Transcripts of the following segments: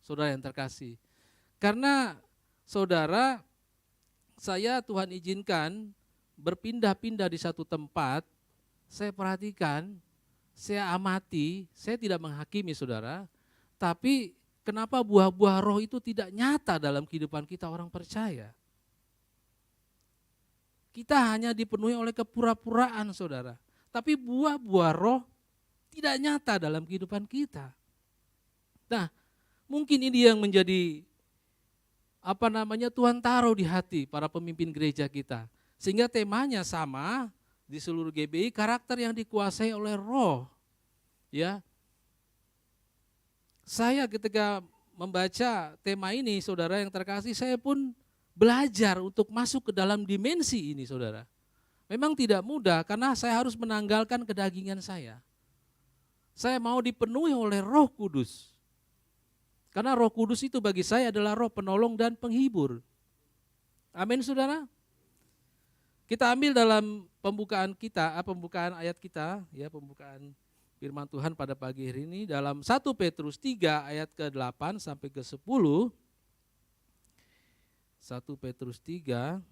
saudara yang terkasih. Karena saudara, saya Tuhan izinkan berpindah-pindah di satu tempat, saya perhatikan, saya amati, saya tidak menghakimi saudara, tapi kenapa buah-buah roh itu tidak nyata dalam kehidupan kita orang percaya? Kita hanya dipenuhi oleh kepura-puraan saudara, tapi buah-buah roh tidak nyata dalam kehidupan kita. Nah, mungkin ini yang menjadi Tuhan taruh di hati para pemimpin gereja kita. Sehingga temanya sama di seluruh GBI, karakter yang dikuasai oleh roh. Ya. Saya ketika membaca tema ini saudara yang terkasih, saya pun belajar untuk masuk ke dalam dimensi ini saudara. Memang tidak mudah karena saya harus menanggalkan kedagingan saya. Saya mau dipenuhi oleh Roh Kudus. Karena Roh Kudus itu bagi saya adalah roh penolong dan penghibur. Amin saudara. Kita ambil dalam pembukaan kita, pembukaan ayat kita, ya pembukaan firman Tuhan pada pagi hari ini dalam 1 Petrus 3 ayat ke-8 sampai ke-10. 1 Petrus 3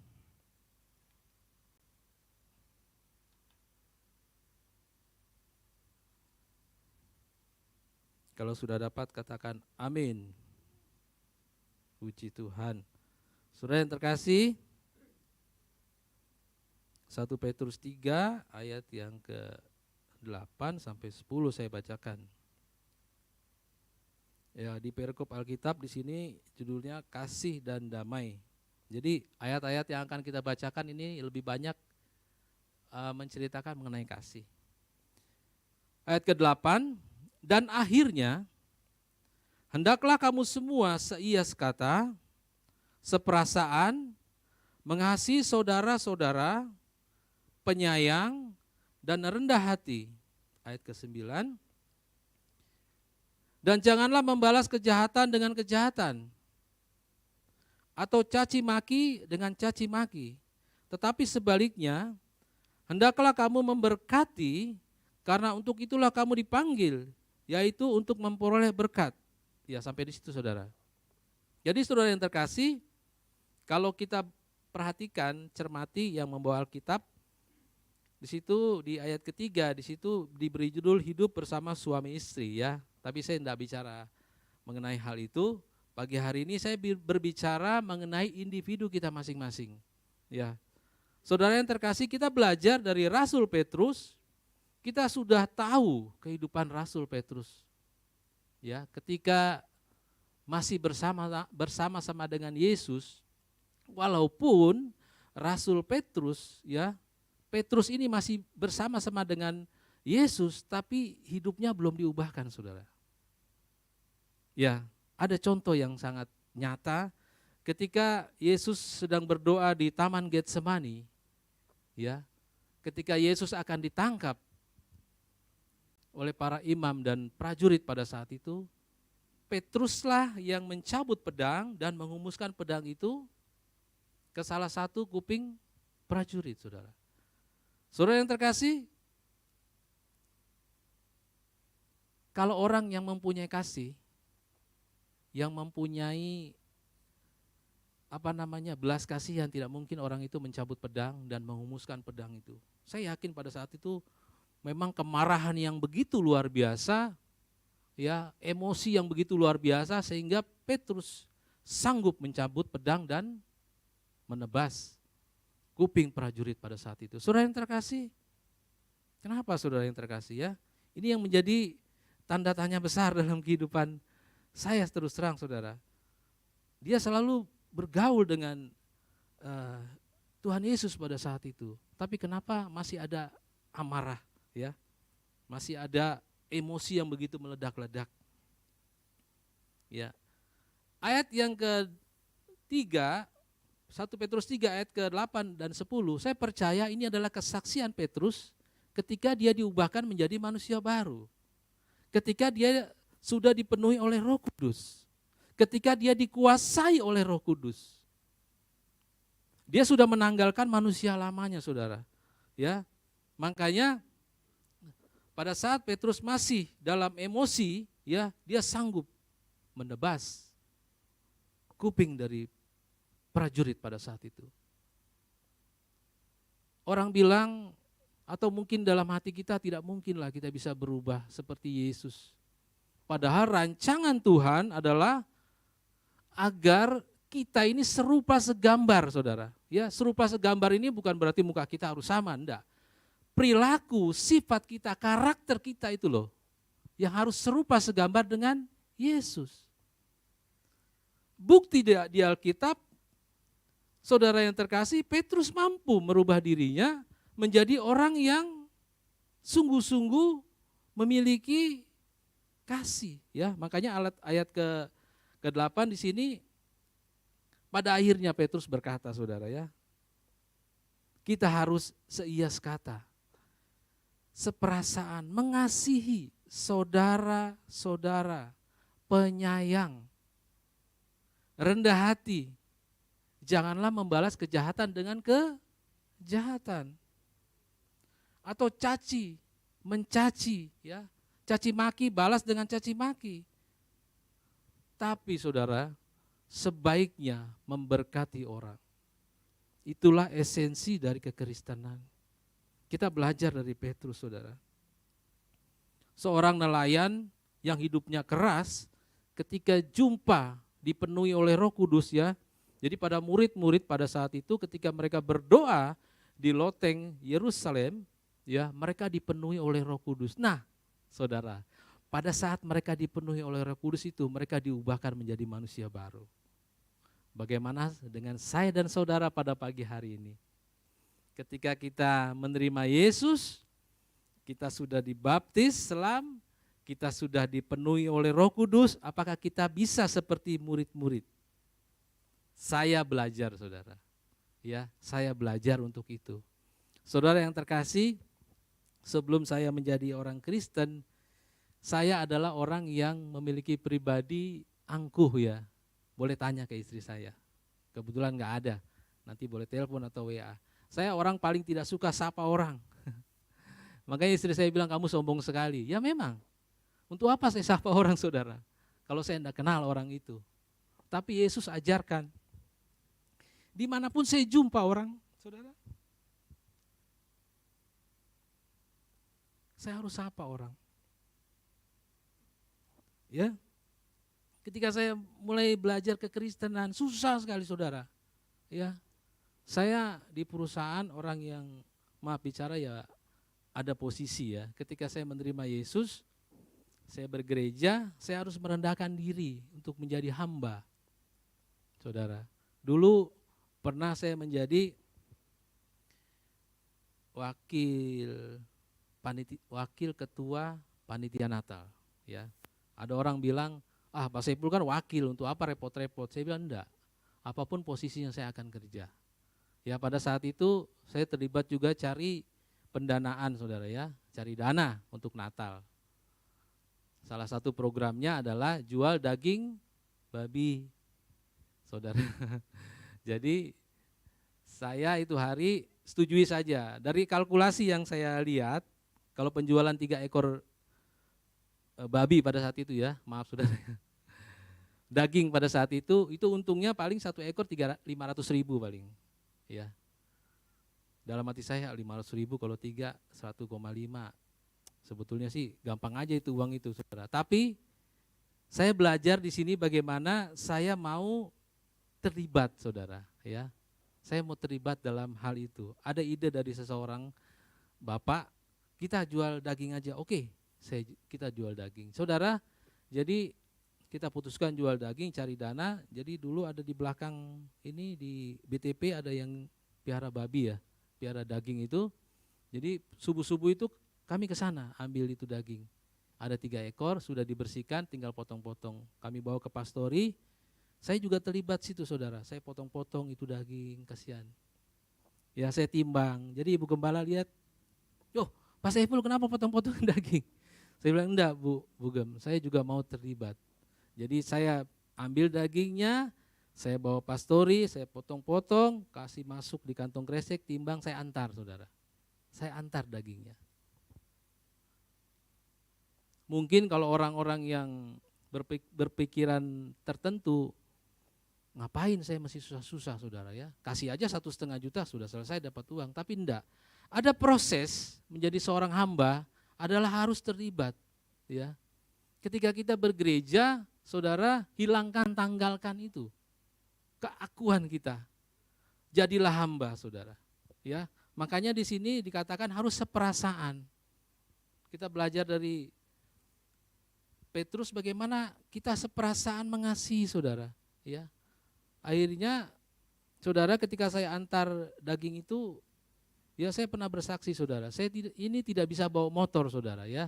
Kalau sudah dapat katakan amin. Puji Tuhan. Saudara yang terkasih, 1 Petrus 3 ayat yang ke-8 sampai 10 saya bacakan. Ya, di perikop Alkitab di sini judulnya kasih dan damai. Jadi ayat-ayat yang akan kita bacakan ini lebih banyak menceritakan mengenai kasih. Ayat ke-8, dan akhirnya hendaklah kamu semua seias kata, seperasaan, mengasihi saudara-saudara, penyayang, dan rendah hati. Ayat ke-9, dan janganlah membalas kejahatan dengan kejahatan, atau caci maki dengan caci maki, tetapi sebaliknya, hendaklah kamu memberkati, karena untuk itulah kamu dipanggil, yaitu untuk memperoleh berkat. Ya, sampai di situ saudara. Jadi saudara yang terkasih, kalau kita perhatikan, cermati yang membawa Alkitab, di situ di ayat ketiga, di situ diberi judul hidup bersama suami istri ya. Tapi saya tidak bicara mengenai hal itu. Pagi hari ini saya berbicara mengenai individu kita masing-masing. Ya, saudara yang terkasih, kita belajar dari Rasul Petrus. Kita sudah tahu kehidupan Rasul Petrus. Ya, ketika masih bersama-sama dengan Yesus, walaupun Rasul Petrus, ya, Petrus ini masih bersama-sama dengan Yesus, tapi hidupnya belum diubahkan, saudara. Ya, ada contoh yang sangat nyata ketika Yesus sedang berdoa di Taman Getsemani, ya, ketika Yesus akan ditangkap oleh para imam dan prajurit pada saat itu, Petruslah yang mencabut pedang dan mengumuskan pedang itu ke salah satu kuping prajurit, saudara. Saudara yang terkasih, kalau orang yang mempunyai kasih, yang mempunyai belas kasihan, tidak mungkin orang itu mencabut pedang dan mengumuskan pedang itu. Saya yakin pada saat itu memang kemarahan yang begitu luar biasa, ya, emosi yang begitu luar biasa sehingga Petrus sanggup mencabut pedang dan menebas kuping prajurit pada saat itu. Saudara yang terkasih, kenapa saudara yang terkasih ya? Ini yang menjadi tanda tanya besar dalam kehidupan saya terus terang saudara. Dia selalu bergaul dengan Tuhan Yesus pada saat itu. Tapi kenapa masih ada amarah? Ya, masih ada emosi yang begitu meledak-ledak. Ya. Ayat yang ketiga, 1 Petrus 3 ayat ke-8 dan 10, saya percaya ini adalah kesaksian Petrus ketika dia diubahkan menjadi manusia baru. Ketika dia sudah dipenuhi oleh Roh Kudus. Ketika dia dikuasai oleh Roh Kudus. Dia sudah menanggalkan manusia lamanya, saudara. Ya. Makanya pada saat Petrus masih dalam emosi, ya, dia sanggup menebas kuping dari prajurit pada saat itu. Orang bilang, atau mungkin dalam hati kita tidak mungkinlah kita bisa berubah seperti Yesus. Padahal rancangan Tuhan adalah agar kita ini serupa segambar, saudara. Ya, serupa segambar ini bukan berarti muka kita harus sama, enggak. Perilaku, sifat kita, karakter kita itu loh, yang harus serupa segambar dengan Yesus. Bukti di Alkitab, saudara yang terkasih, Petrus mampu merubah dirinya menjadi orang yang sungguh-sungguh memiliki kasih, ya. Makanya ayat ke-8 di sini, pada akhirnya Petrus berkata, saudara ya, kita harus seias kata, seperasaan, mengasihi saudara-saudara, penyayang, rendah hati, janganlah membalas kejahatan dengan kejahatan. Atau caci, mencaci, ya, caci maki, balas dengan caci maki. Tapi saudara, sebaiknya memberkati orang. Itulah esensi dari kekristenan. Kita belajar dari Petrus, saudara. Seorang nelayan yang hidupnya keras, ketika jumpa dipenuhi oleh Roh Kudus, ya. Jadi pada murid-murid pada saat itu ketika mereka berdoa di loteng Yerusalem, ya, mereka dipenuhi oleh Roh Kudus. Nah, saudara, pada saat mereka dipenuhi oleh Roh Kudus itu, mereka diubahkan menjadi manusia baru. Bagaimana dengan saya dan saudara pada pagi hari ini? Ketika kita menerima Yesus, kita sudah dibaptis selam, kita sudah dipenuhi oleh Roh Kudus, apakah kita bisa seperti murid-murid? Saya belajar, saudara. Ya, saya belajar untuk itu. Saudara yang terkasih, sebelum saya menjadi orang Kristen, saya adalah orang yang memiliki pribadi angkuh, ya. Boleh tanya ke istri saya. Kebetulan enggak ada. Nanti boleh telepon atau WA. Saya orang paling tidak suka sapa orang. Makanya istri saya bilang, kamu sombong sekali. Ya memang. Untuk apa saya sapa orang, saudara? Kalau saya enggak kenal orang itu. Tapi Yesus ajarkan. Dimanapun saya jumpa orang, saudara, saya harus sapa orang. Ya, ketika saya mulai belajar kekristenan, susah sekali, saudara. Ya, saya di perusahaan orang yang, maaf bicara ya, ada posisi, ya. Ketika saya menerima Yesus, saya bergereja, saya harus merendahkan diri untuk menjadi hamba, saudara. Dulu pernah saya menjadi wakil ketua panitia Natal, ya. Ada orang bilang, Pak Saiful kan wakil, untuk apa repot-repot? Saya bilang enggak, apapun posisinya saya akan kerja. Ya, pada saat itu saya terlibat juga cari pendanaan, saudara ya, cari dana untuk Natal. Salah satu programnya adalah jual daging babi, saudara. Jadi saya itu hari setujui saja. Dari kalkulasi yang saya lihat, kalau penjualan 3 ekor babi pada saat itu, ya, maaf saudara, daging pada saat itu untungnya paling 1 ekor 500.000 paling, ya. Dalam hati saya 500.000 kalau 3 1,5. Sebetulnya sih gampang aja itu uang itu, saudara. Tapi saya belajar di sini bagaimana saya mau terlibat, saudara, ya. Saya mau terlibat dalam hal itu. Ada ide dari seseorang, Bapak, kita jual daging aja. Oke, kita jual daging. Saudara, jadi kita putuskan jual daging, cari dana. Jadi dulu ada di belakang ini di BTP ada yang piara babi, ya, piara daging itu. Jadi subuh-subuh itu kami ke sana ambil itu daging. Ada 3 ekor, sudah dibersihkan, tinggal potong-potong. Kami bawa ke pastori. Saya juga terlibat situ, saudara. Saya potong-potong itu daging, kasihan. Ya, saya timbang. Jadi Ibu Gembala lihat, "Yoh, Pak Saiful kenapa potong-potong daging?" Saya bilang, "Enggak, Bu Gem, saya juga mau terlibat." Jadi saya ambil dagingnya, saya bawa pastori, saya potong-potong, kasih masuk di kantong kresek, timbang, saya antar, saudara. Saya antar dagingnya. Mungkin kalau orang-orang yang berpikiran tertentu, ngapain saya masih susah-susah saudara ya, kasih aja 1,5 juta sudah selesai dapat uang. Tapi enggak, ada proses menjadi seorang hamba adalah harus terlibat ya. Ketika kita bergereja, saudara, hilangkan, tanggalkan itu keakuan kita, jadilah hamba saudara ya. Makanya di sini dikatakan harus seperasaan. Kita belajar dari Petrus bagaimana kita seperasaan mengasihi saudara ya. Akhirnya saudara, ketika saya antar daging itu, ya saya pernah bersaksi saudara, ini tidak bisa bawa motor saudara ya.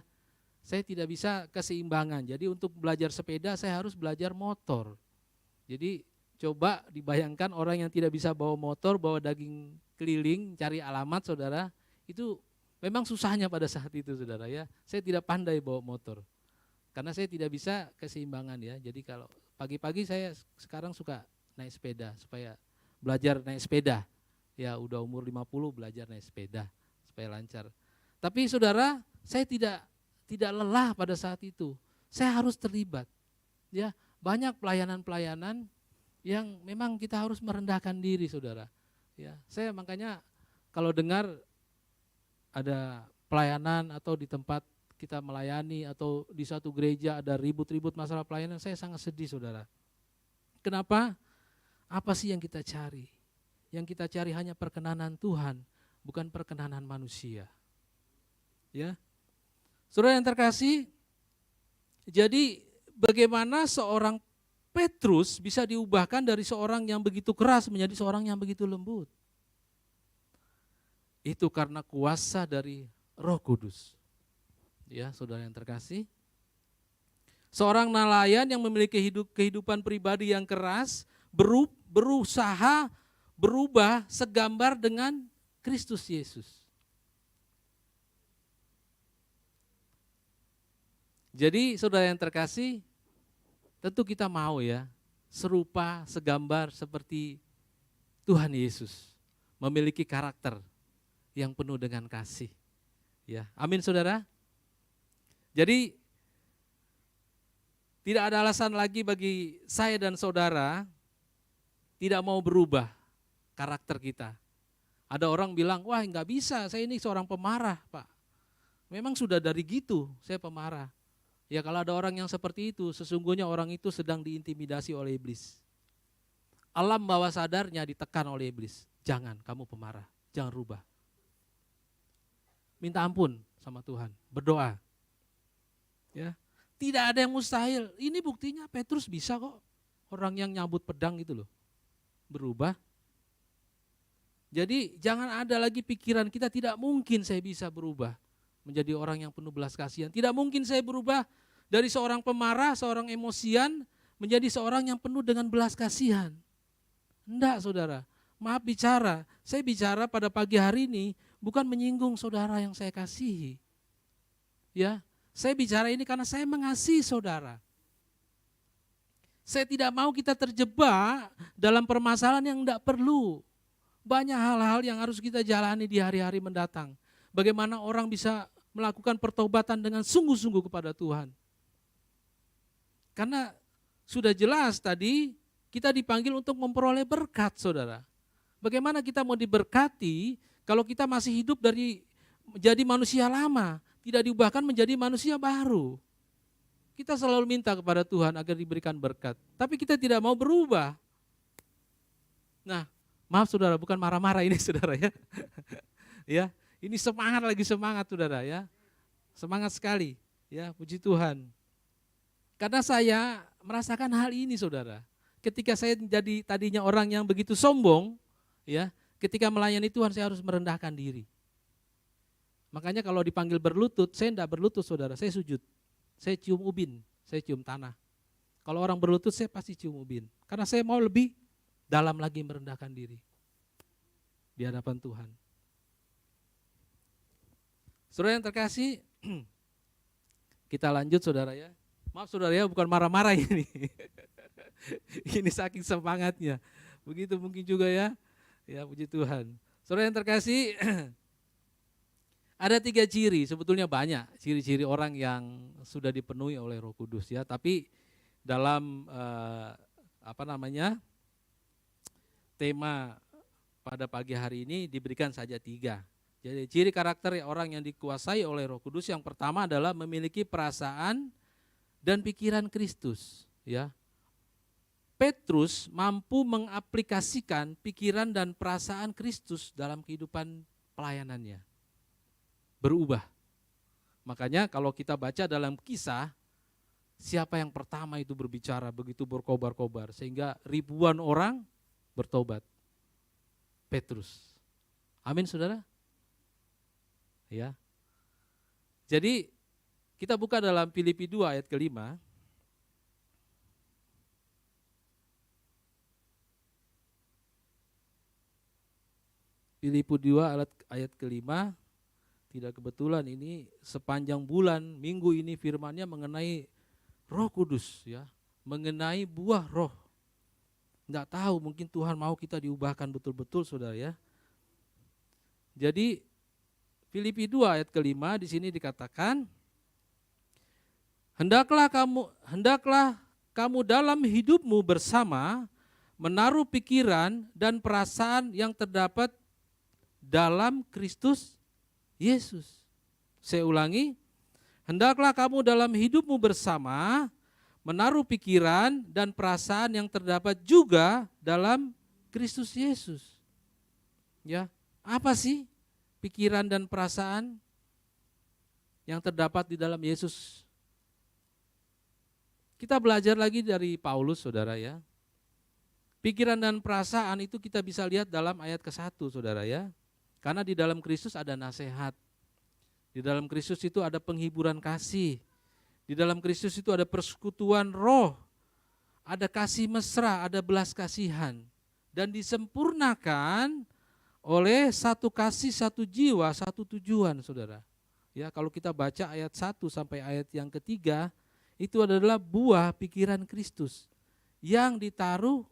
Saya tidak bisa keseimbangan, jadi untuk belajar sepeda saya harus belajar motor. Jadi coba dibayangkan orang yang tidak bisa bawa motor, bawa daging keliling, cari alamat saudara, itu memang susahnya pada saat itu saudara ya. Saya tidak pandai bawa motor, karena saya tidak bisa keseimbangan ya. Jadi kalau pagi-pagi saya sekarang suka naik sepeda supaya belajar naik sepeda. Ya udah umur 50 belajar naik sepeda supaya lancar. Tapi saudara, saya tidak lelah pada saat itu. Saya harus terlibat. Ya, banyak pelayanan-pelayanan yang memang kita harus merendahkan diri saudara. Ya, saya makanya kalau dengar ada pelayanan atau di tempat kita melayani atau di satu gereja ada ribut-ribut masalah pelayanan, saya sangat sedih saudara. Kenapa? Apa sih yang kita cari? Yang kita cari hanya perkenanan Tuhan, bukan perkenanan manusia. Ya. Saudara yang terkasih, jadi bagaimana seorang Petrus bisa diubahkan dari seorang yang begitu keras menjadi seorang yang begitu lembut? Itu karena kuasa dari Roh Kudus. Ya, saudara yang terkasih. Seorang nelayan yang memiliki kehidupan pribadi yang keras, berusaha berubah segambar dengan Kristus Yesus. Jadi saudara yang terkasih, tentu kita mau ya serupa, segambar seperti Tuhan Yesus, memiliki karakter yang penuh dengan kasih. Ya, amin saudara. Jadi tidak ada alasan lagi bagi saya dan saudara tidak mau berubah karakter kita. Ada orang bilang, wah nggak bisa, saya ini seorang pemarah Pak. Memang sudah dari gitu, saya pemarah. Ya kalau ada orang yang seperti itu, sesungguhnya orang itu sedang diintimidasi oleh iblis. Alam bawah sadarnya ditekan oleh iblis. Jangan, kamu pemarah, jangan rubah. Minta ampun sama Tuhan, berdoa. Ya, tidak ada yang mustahil. Ini buktinya Petrus bisa kok. Orang yang nyambut pedang gitu loh, berubah. Jadi jangan ada lagi pikiran kita tidak mungkin saya bisa berubah menjadi orang yang penuh belas kasihan. Tidak mungkin saya berubah dari seorang pemarah, seorang emosian menjadi seorang yang penuh dengan belas kasihan. Enggak saudara, maaf bicara. Saya bicara pada pagi hari ini bukan menyinggung saudara yang saya kasihi. Ya, saya bicara ini karena saya mengasihi saudara. Saya tidak mau kita terjebak dalam permasalahan yang enggak perlu. Banyak hal-hal yang harus kita jalani di hari-hari mendatang. Bagaimana orang bisa melakukan pertobatan dengan sungguh-sungguh kepada Tuhan. Karena sudah jelas tadi kita dipanggil untuk memperoleh berkat saudara. Bagaimana kita mau diberkati kalau kita masih hidup dari menjadi manusia lama, tidak diubahkan menjadi manusia baru. Kita selalu minta kepada Tuhan agar diberikan berkat, tapi kita tidak mau berubah. Nah, maaf saudara, bukan marah-marah ini saudara ya. Ya, ini semangat lagi semangat saudara ya. Semangat sekali ya, puji Tuhan. Karena saya merasakan hal ini saudara. Ketika saya jadi tadinya orang yang begitu sombong, ya, ketika melayani Tuhan saya harus merendahkan diri. Makanya kalau dipanggil berlutut, saya tidak berlutut saudara, saya sujud. Saya cium ubin, saya cium tanah. Kalau orang berlutut saya pasti cium ubin. Karena saya mau lebih dalam lagi merendahkan diri di hadapan Tuhan. Saudara yang terkasih, kita lanjut saudara ya. Maaf saudara ya, bukan marah-marah ini. Ini saking semangatnya. Begitu mungkin juga ya. Ya puji Tuhan. Saudara yang terkasih, ada 3 ciri, sebetulnya banyak ciri-ciri orang yang sudah dipenuhi oleh Roh Kudus ya. Tapi dalam tema pada pagi hari ini diberikan saja 3. Jadi ciri karakter orang yang dikuasai oleh Roh Kudus yang pertama adalah memiliki perasaan dan pikiran Kristus. Ya, Petrus mampu mengaplikasikan pikiran dan perasaan Kristus dalam kehidupan pelayanannya. Berubah. Makanya kalau kita baca dalam Kisah, siapa yang pertama itu berbicara begitu berkobar-kobar sehingga ribuan orang bertobat? Petrus. Amin, saudara? Ya. Jadi kita buka dalam Filipi 2 ayat ke-5. Filipi 2 ayat ke-5. Tidak kebetulan ini sepanjang bulan minggu ini firman-Nya mengenai Roh Kudus, ya, mengenai buah roh. Enggak tahu, mungkin Tuhan mau kita diubahkan betul-betul, saudara, ya. Jadi Filipi 2 ayat ke-5 di sini dikatakan, hendaklah kamu dalam hidupmu bersama menaruh pikiran dan perasaan yang terdapat dalam Kristus Yesus. Saya ulangi, hendaklah kamu dalam hidupmu bersama menaruh pikiran dan perasaan yang terdapat juga dalam Kristus Yesus. Ya, apa sih pikiran dan perasaan yang terdapat di dalam Yesus? Kita belajar lagi dari Paulus, saudara, ya. Pikiran dan perasaan itu kita bisa lihat dalam ayat ke-1, saudara, ya. Karena di dalam Kristus ada nasihat. Di dalam Kristus itu ada penghiburan kasih. Di dalam Kristus itu ada persekutuan roh. Ada kasih mesra, ada belas kasihan. Dan disempurnakan oleh satu kasih, satu jiwa, satu tujuan, saudara. Ya, kalau kita baca ayat 1 sampai ayat yang ketiga, itu adalah buah pikiran Kristus yang ditaruh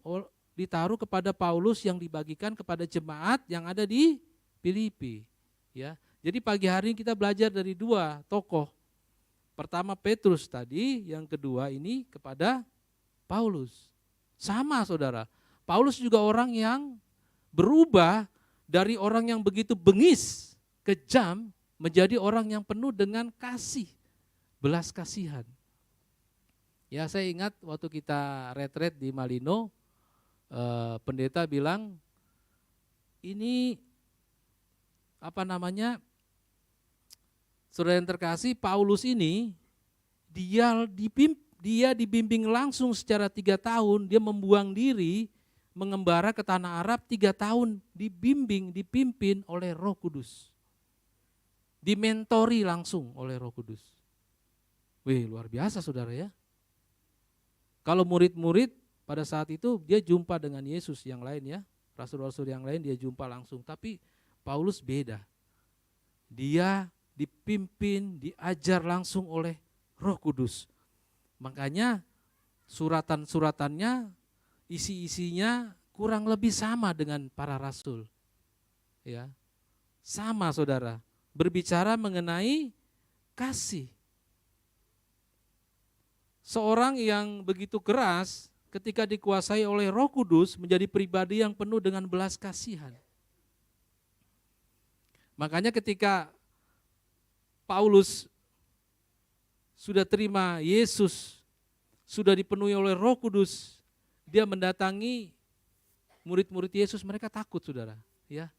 kepada Paulus, yang dibagikan kepada jemaat yang ada di Filipi. Ya, jadi pagi hari ini kita belajar dari 2 tokoh. Pertama Petrus tadi, yang kedua ini kepada Paulus. Sama, saudara. Paulus juga orang yang berubah dari orang yang begitu bengis, kejam, menjadi orang yang penuh dengan kasih, belas kasihan. Ya, saya ingat waktu kita retret di Malino, pendeta bilang, ini saudara yang terkasih, Paulus ini dia dibimbing langsung secara 3 tahun, dia membuang diri, mengembara ke tanah Arab 3 tahun, dipimpin oleh Roh Kudus. Dimentori langsung oleh Roh Kudus. Wih, luar biasa, saudara, ya. Kalau murid-murid pada saat itu dia jumpa dengan Yesus yang lain, ya. Rasul-rasul yang lain dia jumpa langsung, tapi Paulus beda. Dia dipimpin, diajar langsung oleh Roh Kudus. Makanya suratan-suratannya, isi-isinya kurang lebih sama dengan para rasul. Ya. Sama, saudara, berbicara mengenai kasih. Seorang yang begitu keras ketika dikuasai oleh Roh Kudus menjadi pribadi yang penuh dengan belas kasihan. Makanya ketika Paulus sudah terima Yesus, sudah dipenuhi oleh Roh Kudus, dia mendatangi murid-murid Yesus, mereka takut, saudara. Ya,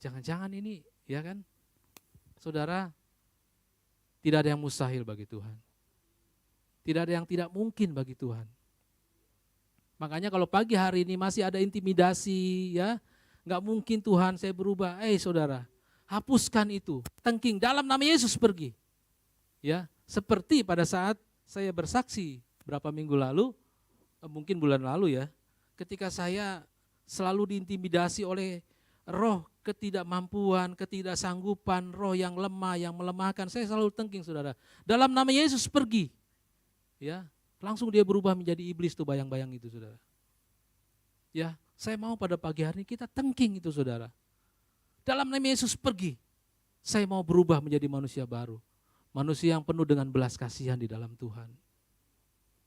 jangan-jangan ini, ya kan, saudara, tidak ada yang mustahil bagi Tuhan. Tidak ada yang tidak mungkin bagi Tuhan. Makanya kalau pagi hari ini masih ada intimidasi, ya, nggak mungkin Tuhan saya berubah. Saudara, hapuskan itu, tengking, dalam nama Yesus pergi. Ya, seperti pada saat saya bersaksi berapa minggu lalu, mungkin bulan lalu, ya, ketika saya selalu diintimidasi oleh roh ketidakmampuan, ketidaksanggupan, roh yang lemah, yang melemahkan, saya selalu tengking, saudara. Dalam nama Yesus pergi. Ya, langsung dia berubah menjadi iblis tuh, bayang-bayang itu, saudara. Ya, saya mau pada pagi hari ini kita tengking itu, saudara. Dalam nama Yesus pergi. Saya mau berubah menjadi manusia baru. Manusia yang penuh dengan belas kasihan di dalam Tuhan.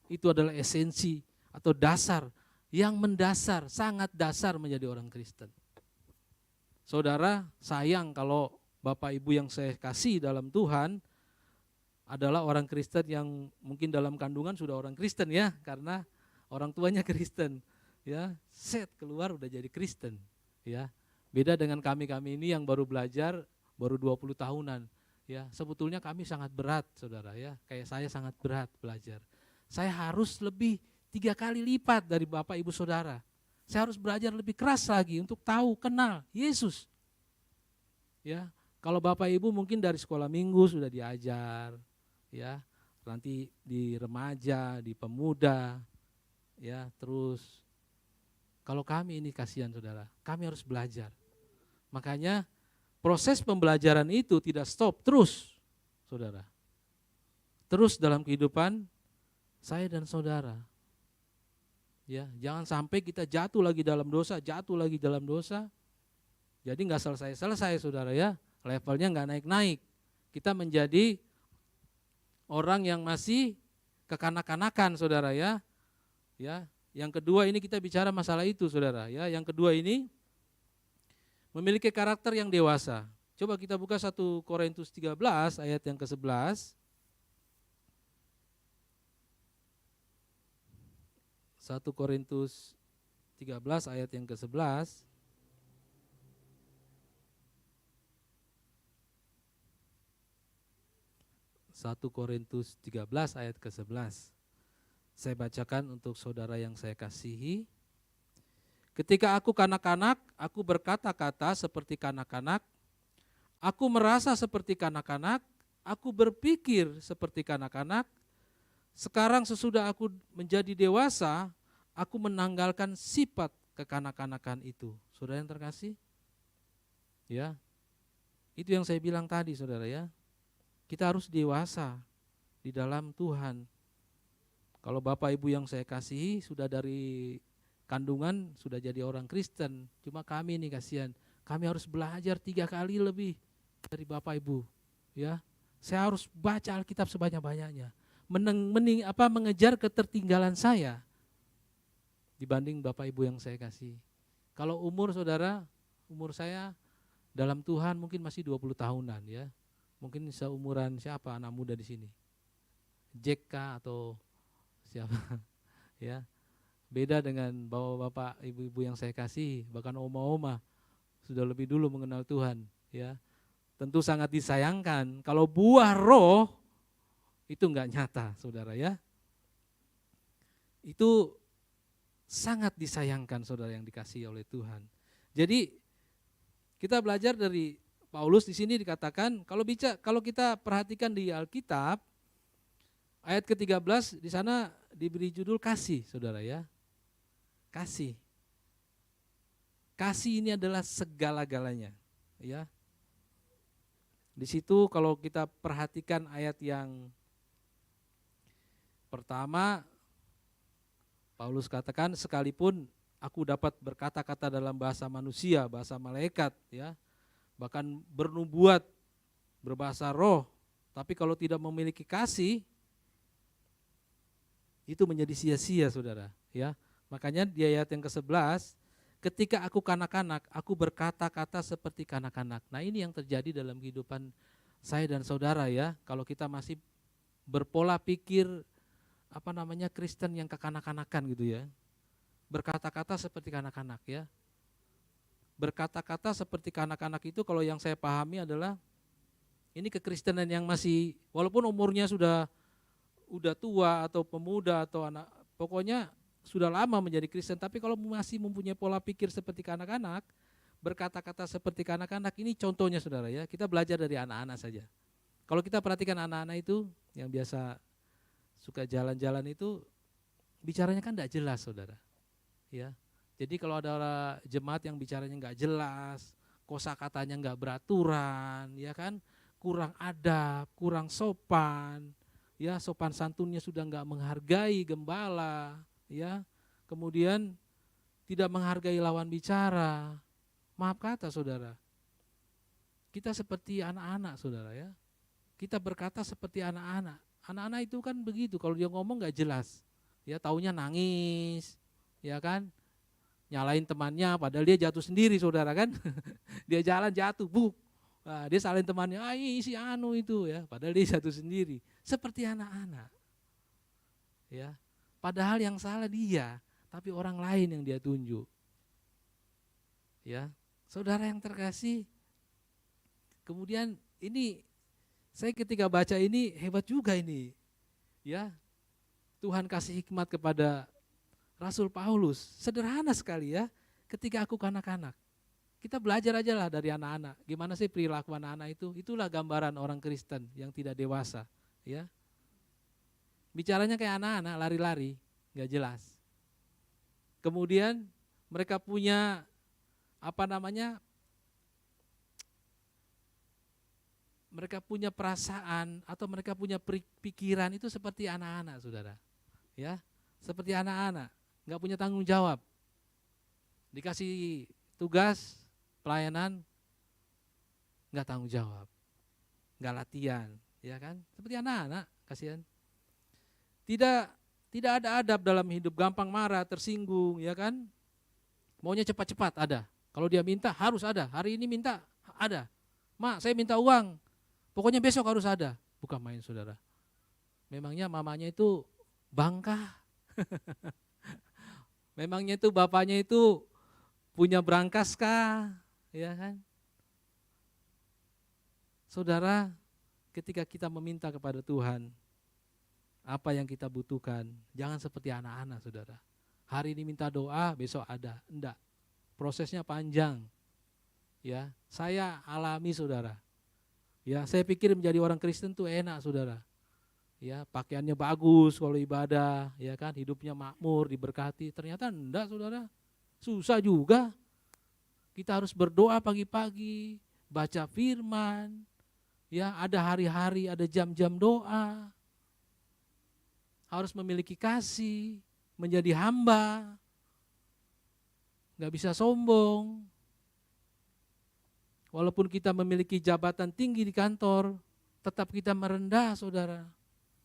Itu adalah esensi atau dasar yang mendasar, sangat dasar menjadi orang Kristen. Saudara, sayang kalau Bapak Ibu yang saya kasih dalam Tuhan adalah orang Kristen yang mungkin dalam kandungan sudah orang Kristen ya, karena orang tuanya Kristen. Ya, set keluar udah jadi Kristen. Ya, beda dengan kami-kami ini yang baru belajar baru 20 tahunan. Ya, sebetulnya kami sangat berat, saudara ya. Kayak saya sangat berat belajar. Saya harus lebih 3 kali lipat dari Bapak Ibu Saudara. Saya harus belajar lebih keras lagi untuk tahu, kenal Yesus. Ya, kalau Bapak Ibu mungkin dari sekolah minggu sudah diajar, ya, nanti di remaja, di pemuda, ya, terus kalau kami ini kasihan saudara, kami harus belajar. Makanya proses pembelajaran itu tidak stop, terus saudara. Terus dalam kehidupan saya dan saudara. Ya, jangan sampai kita jatuh lagi dalam dosa, jadi nggak selesai-selesai saudara ya, levelnya nggak naik-naik. Kita menjadi orang yang masih kekanak-kanakan saudara ya. Ya, yang kedua ini kita bicara masalah itu saudara ya. Yang kedua ini memiliki karakter yang dewasa. Coba kita buka 1 Korintus 13 ayat yang ke-11. 1 Korintus 13 ayat yang ke-11. Satu Korintus 13 ayat ke-11. Saya bacakan untuk saudara yang saya kasihi. Ketika aku kanak-kanak, aku berkata-kata seperti kanak-kanak, aku merasa seperti kanak-kanak, aku berpikir seperti kanak-kanak. Sekarang sesudah aku menjadi dewasa, aku menanggalkan sifat kekanak-kanakan itu. Saudara yang terkasih, ya, itu yang saya bilang tadi saudara ya. Kita harus dewasa di dalam Tuhan. Kalau Bapak Ibu yang saya kasihi sudah dari kandungan sudah jadi orang Kristen, cuma kami ini kasihan, kami harus belajar 3 kali lebih dari Bapak Ibu. Ya, saya harus baca Alkitab sebanyak-banyaknya, mengejar ketertinggalan saya dibanding Bapak Ibu yang saya kasih. Kalau umur saudara, umur saya dalam Tuhan mungkin masih 20 tahunan ya. Mungkin seumuran siapa anak muda di sini? JK atau siapa? Ya. Beda dengan bapak-bapak, ibu-ibu yang saya kasih, bahkan oma-oma sudah lebih dulu mengenal Tuhan, ya. Tentu sangat disayangkan kalau buah roh itu enggak nyata, saudara ya. Itu sangat disayangkan saudara yang dikasihi oleh Tuhan. Jadi kita belajar dari Paulus di sini dikatakan kalau kita perhatikan di Alkitab ayat ke-13 di sana diberi judul kasih, saudara ya. Kasih. Kasih ini adalah segala-galanya, ya. Di situ kalau kita perhatikan ayat yang pertama, Paulus katakan sekalipun aku dapat berkata-kata dalam bahasa manusia, bahasa malaikat, ya, bahkan bernubuat, berbahasa roh, tapi kalau tidak memiliki kasih, itu menjadi sia-sia saudara. Ya, makanya di ayat yang ke-11, ketika aku kanak-kanak, aku berkata-kata seperti kanak-kanak. Nah ini yang terjadi dalam kehidupan saya dan saudara ya, kalau kita masih berpola pikir Kristen yang kekanak-kanakan gitu ya, berkata-kata seperti kanak-kanak ya. Berkata-kata seperti kanak-kanak itu kalau yang saya pahami adalah ini kekristenan yang masih walaupun umurnya sudah tua atau pemuda atau anak, pokoknya sudah lama menjadi Kristen, tapi kalau masih mempunyai pola pikir seperti kanak-kanak, berkata-kata seperti kanak-kanak, ini contohnya saudara ya, kita belajar dari anak-anak saja. Kalau kita perhatikan anak-anak itu yang biasa suka jalan-jalan itu bicaranya kan tidak jelas saudara ya. Jadi kalau ada jemaat yang bicaranya nggak jelas, kosakatanya nggak beraturan, ya kan, kurang adab, kurang sopan, ya sopan santunnya sudah nggak menghargai gembala, ya, kemudian tidak menghargai lawan bicara. Maaf kata saudara, kita seperti anak-anak saudara ya, kita berkata seperti anak-anak. Anak-anak itu kan begitu, kalau dia ngomong nggak jelas, Ya taunya nangis, ya kan? Nyalain temannya padahal dia jatuh sendiri saudara kan. Dia jalan jatuh, buk. Nah, dia salahin temannya, si anu itu ya, padahal dia jatuh sendiri. Seperti anak-anak. Ya. Padahal yang salah dia, tapi orang lain yang dia tunjuk. Ya. Saudara yang terkasih, kemudian ini saya ketika baca ini hebat juga ini. Ya. Tuhan kasih hikmat kepada Rasul Paulus, sederhana sekali ya, ketika aku kanak-kanak. Kita belajar aja lah dari anak-anak, gimana sih perilaku anak-anak itu, itulah gambaran orang Kristen yang tidak dewasa. Ya, bicaranya kayak anak-anak, lari-lari, gak jelas. Kemudian mereka punya, mereka punya perasaan atau mereka punya pikiran itu seperti anak-anak saudara. Ya, seperti anak-anak. Nggak punya tanggung jawab, dikasih tugas pelayanan nggak tanggung jawab, nggak latihan, ya kan? Seperti anak-anak, kasihan. Tidak ada adab dalam hidup, gampang marah, tersinggung, ya kan? Maunya cepat-cepat ada. Kalau dia minta harus ada. Hari ini minta ada. Mak, saya minta uang. Pokoknya besok harus ada. Bukan main saudara. Memangnya mamanya itu bangka. Memangnya itu bapaknya itu punya brankas kah? Ya kan? Saudara, ketika kita meminta kepada Tuhan apa yang kita butuhkan, jangan seperti anak-anak saudara. Hari ini minta doa, besok ada. Enggak. Prosesnya panjang. Ya, saya alami saudara. Ya, saya pikir menjadi orang Kristen tuh enak saudara. Ya, pakaiannya bagus kalau ibadah, ya kan, hidupnya makmur, diberkati. Ternyata enggak saudara, susah juga. Kita harus berdoa pagi-pagi, baca firman, ya ada hari-hari, ada jam-jam doa. Harus memiliki kasih, menjadi hamba, gak bisa sombong. Walaupun kita memiliki jabatan tinggi di kantor, tetap kita merendah saudara.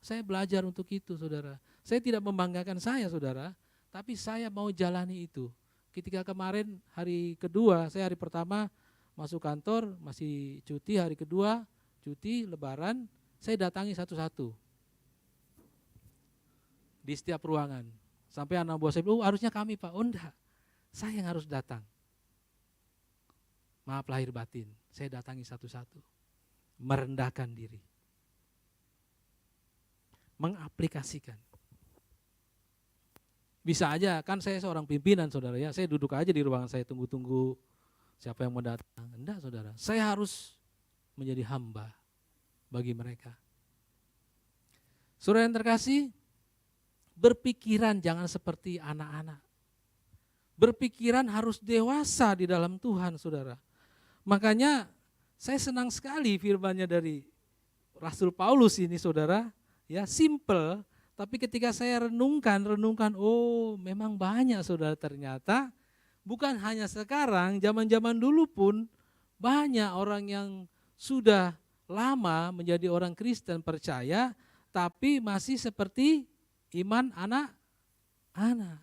Saya belajar untuk itu saudara. Saya tidak membanggakan saya saudara, tapi saya mau jalani itu. Ketika kemarin hari kedua, saya hari pertama masuk kantor, masih cuti, hari kedua cuti lebaran, saya datangi satu-satu. Di setiap ruangan. Sampai anak buah saya bilang, harusnya kami Pak. Oh enggak, saya yang harus datang. Maaf lahir batin, saya datangi satu-satu. Merendahkan diri. Mengaplikasikan. Bisa aja, kan saya seorang pimpinan saudara ya, saya duduk aja di ruangan saya tunggu-tunggu siapa yang mau datang. Enggak saudara, saya harus menjadi hamba bagi mereka. Saudara yang terkasih, berpikiran jangan seperti anak-anak. Berpikiran harus dewasa di dalam Tuhan saudara. Makanya saya senang sekali firman-Nya dari Rasul Paulus ini saudara. Ya, simple, tapi ketika saya renungkan, oh memang banyak saudara, ternyata bukan hanya sekarang, zaman-zaman dulu pun banyak orang yang sudah lama menjadi orang Kristen percaya, tapi masih seperti iman anak-anak.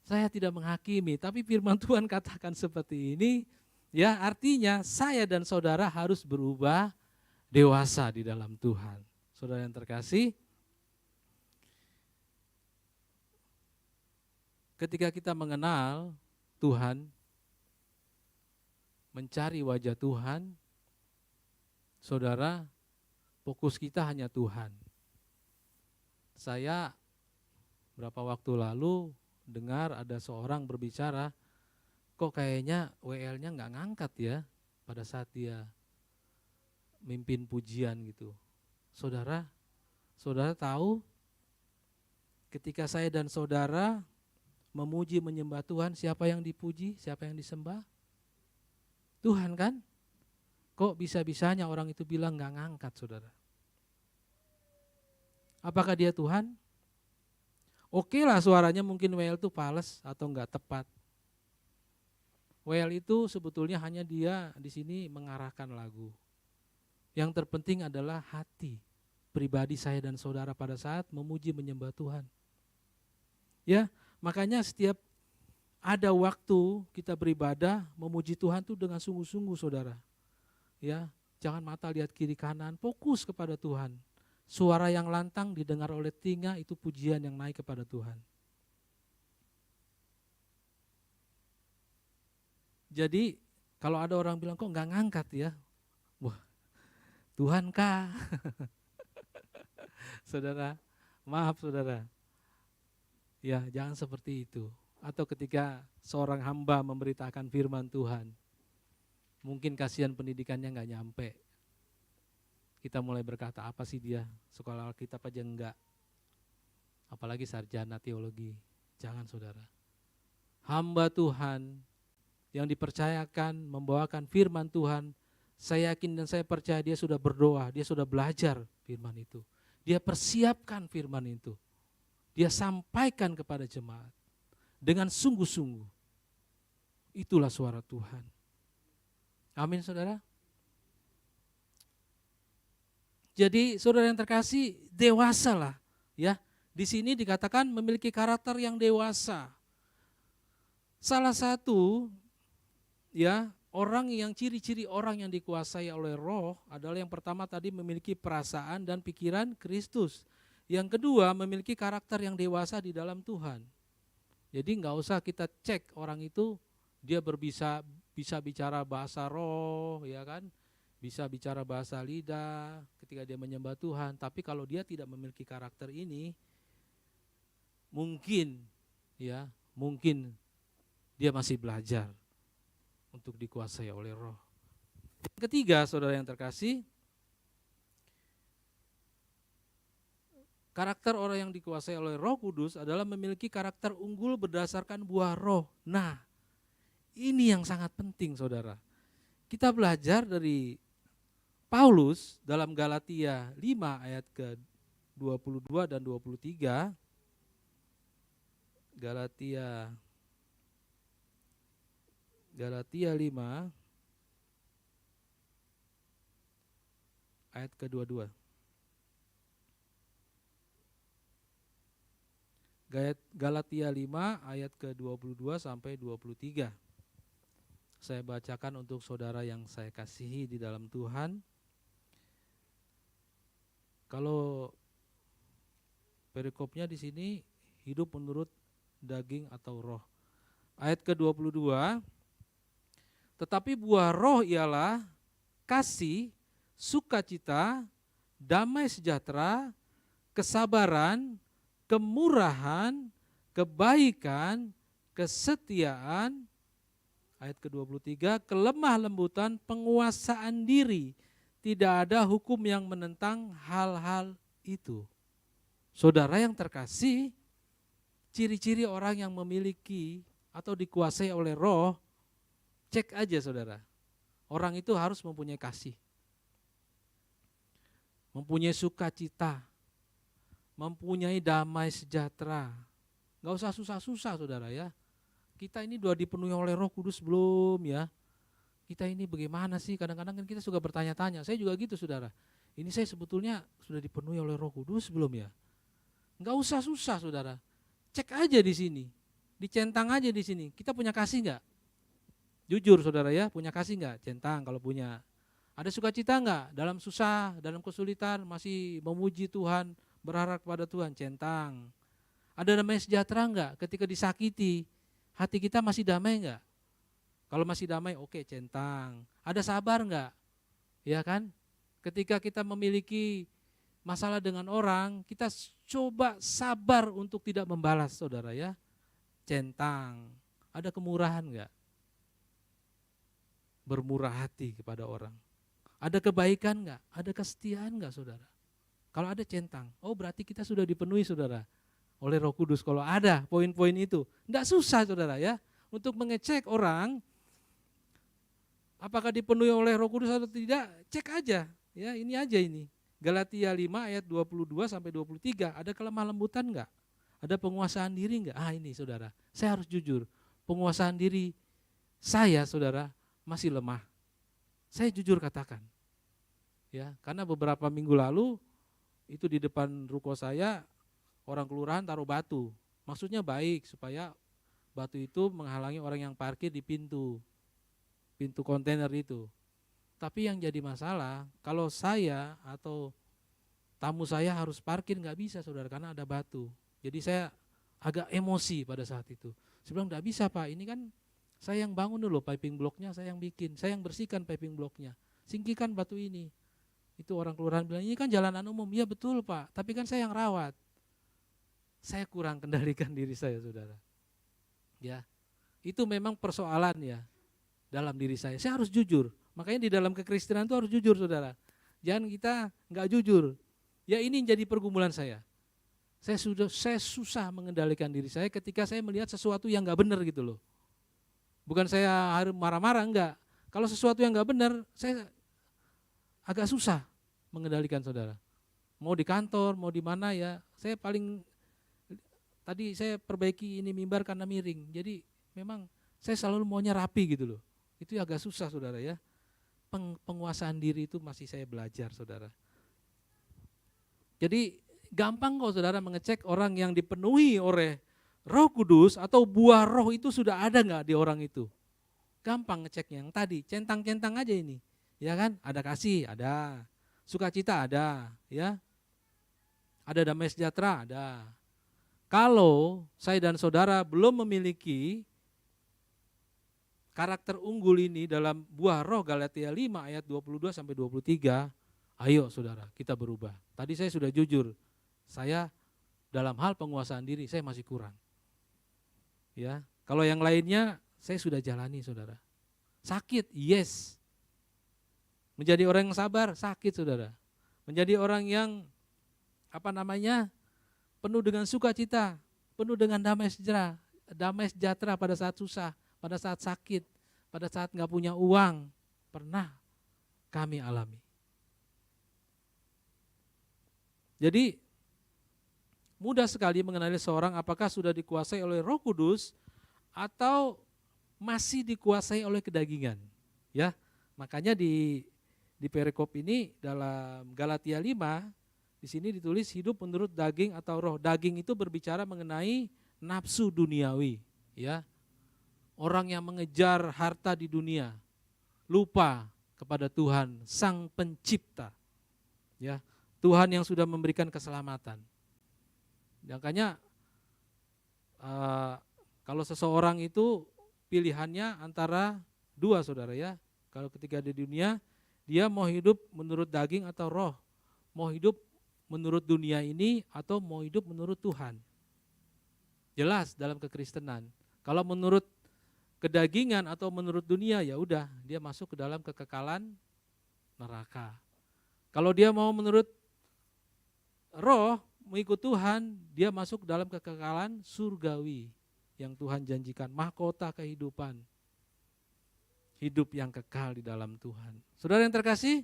Saya tidak menghakimi, tapi firman Tuhan katakan seperti ini, ya artinya saya dan saudara harus berubah dewasa di dalam Tuhan. Saudara yang terkasih, ketika kita mengenal Tuhan, mencari wajah Tuhan, saudara, fokus kita hanya Tuhan. Saya berapa waktu lalu dengar ada seorang berbicara, kok kayaknya WL-nya nggak ngangkat ya pada saat dia mimpin pujian gitu. Saudara tahu ketika saya dan saudara memuji menyembah Tuhan, siapa yang dipuji, siapa yang disembah? Tuhan kan? Kok bisa-bisanya orang itu bilang nggak ngangkat saudara? Apakah dia Tuhan? Oke lah suaranya mungkin WL itu fals atau nggak tepat. WL itu sebetulnya hanya dia di sini mengarahkan lagu. Yang terpenting adalah hati. pribadi saya dan saudara pada saat memuji menyembah Tuhan. Ya, makanya setiap ada waktu kita beribadah, memuji Tuhan itu dengan sungguh-sungguh saudara. Ya, jangan mata lihat kiri kanan, fokus kepada Tuhan. Suara yang lantang didengar oleh telinga itu pujian yang naik kepada Tuhan. Jadi kalau ada orang bilang kok nggak ngangkat ya, wah Tuhan kah? Saudara, maaf saudara. Ya jangan seperti itu. Atau ketika seorang hamba memberitakan firman Tuhan, mungkin kasihan pendidikannya nggak nyampe. Kita mulai berkata apa sih dia, sekolah Alkitab aja enggak. Apalagi sarjana teologi. Jangan saudara. Hamba Tuhan yang dipercayakan membawakan firman Tuhan, saya yakin dan saya percaya dia sudah berdoa, dia sudah belajar firman itu. Dia persiapkan firman itu. Dia sampaikan kepada jemaat dengan sungguh-sungguh. Itulah suara Tuhan. Amin saudara. Jadi saudara yang terkasih, dewasalah ya. Di sini dikatakan memiliki karakter yang dewasa. Salah satu ya, orang yang ciri-ciri orang yang dikuasai oleh roh adalah yang pertama tadi memiliki perasaan dan pikiran Kristus. Yang kedua memiliki karakter yang dewasa di dalam Tuhan. Jadi enggak usah kita cek orang itu dia bisa bicara bahasa roh ya kan, bisa bicara bahasa lidah ketika dia menyembah Tuhan, tapi kalau dia tidak memiliki karakter ini mungkin dia masih belajar untuk dikuasai oleh roh. Yang ketiga, saudara yang terkasih, karakter orang yang dikuasai oleh Roh Kudus adalah memiliki karakter unggul berdasarkan buah roh. Nah, ini yang sangat penting saudara. Kita belajar dari Paulus dalam Galatia 5 ayat ke-22 dan 23. Galatia 5 ayat ke-22. Galatia 5 ayat ke-22 sampai 23. Saya bacakan untuk saudara yang saya kasihi di dalam Tuhan. Kalau perikopnya di sini hidup menurut daging atau roh. Ayat ke-22. Tetapi buah roh ialah kasih, sukacita, damai sejahtera, kesabaran, kemurahan, kebaikan, kesetiaan, ayat ke-23, kelemah lembutan, penguasaan diri. Tidak ada hukum yang menentang hal-hal itu. Saudara yang terkasih, ciri-ciri orang yang memiliki atau dikuasai oleh roh, cek aja saudara. Orang itu harus mempunyai kasih, mempunyai sukacita, mempunyai damai sejahtera. Gak usah susah-susah saudara ya. Kita ini sudah dipenuhi oleh Roh Kudus belum ya? Kita ini bagaimana sih? Kadang-kadang kan kita suka bertanya-tanya. Saya juga gitu saudara. Ini saya sebetulnya sudah dipenuhi oleh Roh Kudus belum ya? Gak usah susah saudara. Cek aja di sini. Dicentang aja di sini. Kita punya kasih enggak? Jujur saudara ya, punya kasih enggak? Centang kalau punya. Ada sukacita enggak? Dalam susah, dalam kesulitan masih memuji Tuhan, berharap kepada Tuhan, centang. Ada damai sejahtera enggak? Ketika disakiti, hati kita masih damai enggak? Kalau masih damai, oke, centang. Ada sabar enggak? Ya kan? Ketika kita memiliki masalah dengan orang, kita coba sabar untuk tidak membalas saudara ya. Centang. Ada kemurahan enggak? Bermurah hati kepada orang. Ada kebaikan enggak? Ada kesetiaan enggak saudara? Kalau ada centang, oh berarti kita sudah dipenuhi saudara oleh Roh Kudus. Kalau ada poin-poin itu, enggak susah saudara ya. Untuk mengecek orang apakah dipenuhi oleh Roh Kudus atau tidak, cek aja. Ya, ini aja ini. Galatia 5 ayat 22 sampai 23, ada kelemah lembutan enggak? Ada penguasaan diri enggak? Ah ini saudara, saya harus jujur. Penguasaan diri saya saudara masih lemah. Saya jujur katakan. Ya, karena beberapa minggu lalu itu di depan ruko saya orang kelurahan taruh batu. Maksudnya baik supaya batu itu menghalangi orang yang parkir di pintu kontainer itu. Tapi yang jadi masalah kalau saya atau tamu saya harus parkir nggak bisa saudara karena ada batu. Jadi saya agak emosi pada saat itu. Saya bilang nggak bisa Pak, ini kan saya yang bangun dulu piping blocknya, saya yang bikin, saya yang bersihkan piping blocknya, singkirkan batu ini. Itu orang kelurahan bilang ini kan jalanan umum, iya betul Pak, tapi kan saya yang rawat. Saya kurang kendalikan diri saya saudara. Ya, itu memang persoalan ya dalam diri saya. Saya harus jujur. Makanya di dalam kekristenan itu harus jujur saudara. Jangan kita nggak jujur. Ya ini jadi pergumulan saya. Saya susah mengendalikan diri saya ketika saya melihat sesuatu yang nggak benar gitu loh. Bukan saya harus marah-marah, enggak. Kalau sesuatu yang nggak benar, saya agak susah mengendalikan saudara. Mau di kantor, mau di mana ya, tadi saya perbaiki ini mimbar karena miring. Jadi memang saya selalu maunya rapi gitu loh. Itu agak susah saudara ya. Penguasaan diri itu masih saya belajar saudara. Jadi gampang kok saudara mengecek orang yang dipenuhi oleh Roh Kudus atau buah roh itu sudah ada enggak di orang itu. Gampang ngeceknya yang tadi, centang-centang aja ini. Ya kan? Ada kasih, ada. Sukacita ada, ya. Ada damai sejahtera, ada. Kalau saya dan saudara belum memiliki karakter unggul ini dalam buah roh Galatia 5 ayat 22 sampai 23, ayo saudara, kita berubah. Tadi saya sudah jujur, saya dalam hal penguasaan diri saya masih kurang. Ya, kalau yang lainnya saya sudah jalani saudara. Sakit, yes. Menjadi orang yang sabar, sakit saudara. Menjadi orang yang penuh dengan sukacita, penuh dengan damai sejahtera pada saat susah, pada saat sakit, pada saat nggak punya uang, pernah kami alami. Jadi mudah sekali mengenali seorang apakah sudah dikuasai oleh Roh Kudus atau masih dikuasai oleh kedagingan. Ya, makanya di perikop ini dalam Galatia 5 di sini ditulis hidup menurut daging atau roh. Daging itu berbicara mengenai nafsu duniawi, ya. Orang yang mengejar harta di dunia, lupa kepada Tuhan Sang Pencipta. Ya, Tuhan yang sudah memberikan keselamatan. Makanya kalau seseorang itu pilihannya antara dua saudara ya. Kalau ketika di dunia dia mau hidup menurut daging atau roh. Mau hidup menurut dunia ini atau mau hidup menurut Tuhan. Jelas dalam kekristenan. Kalau menurut kedagingan atau menurut dunia ya udah dia masuk ke dalam kekekalan neraka. Kalau dia mau menurut roh mengikut Tuhan, dia masuk ke dalam kekekalan surgawi yang Tuhan janjikan, mahkota kehidupan. Hidup yang kekal di dalam Tuhan. Saudara yang terkasih,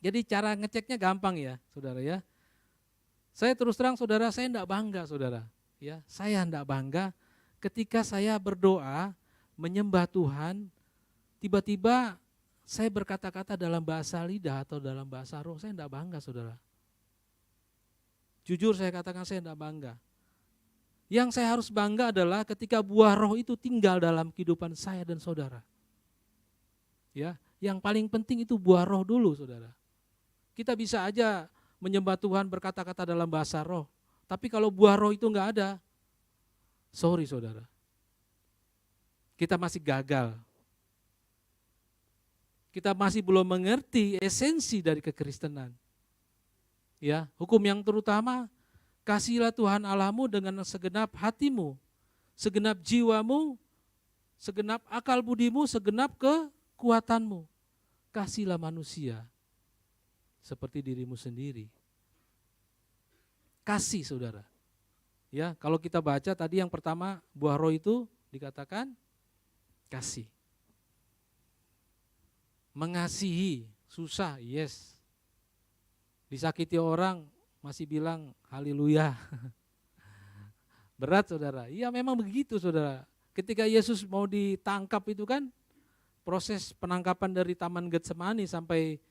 jadi cara ngeceknya gampang ya, saudara ya. Saya terus terang saudara, saya enggak bangga saudara. Ya, saya enggak bangga ketika saya berdoa, menyembah Tuhan, tiba-tiba saya berkata-kata dalam bahasa lidah atau dalam bahasa roh, saya enggak bangga saudara. Jujur saya katakan saya enggak bangga. Yang saya harus bangga adalah ketika buah roh itu tinggal dalam kehidupan saya dan saudara. Ya, yang paling penting itu buah roh dulu saudara. Kita bisa aja menyembah Tuhan berkata-kata dalam bahasa roh. Tapi kalau buah roh itu enggak ada, sorry saudara. Kita masih gagal. Kita masih belum mengerti esensi dari kekristenan. Ya, hukum yang terutama, kasihilah Tuhan Allahmu dengan segenap hatimu, segenap jiwamu, segenap akal budimu, segenap kekuatanmu. Kasihlah manusia seperti dirimu sendiri. Kasih saudara. Ya, kalau kita baca tadi yang pertama buah roh itu dikatakan kasih. Mengasihi, susah, yes. Disakiti orang masih bilang haleluya. Berat saudara. Iya memang begitu saudara. Ketika Yesus mau ditangkap itu kan proses penangkapan dari Taman Getsemani sampai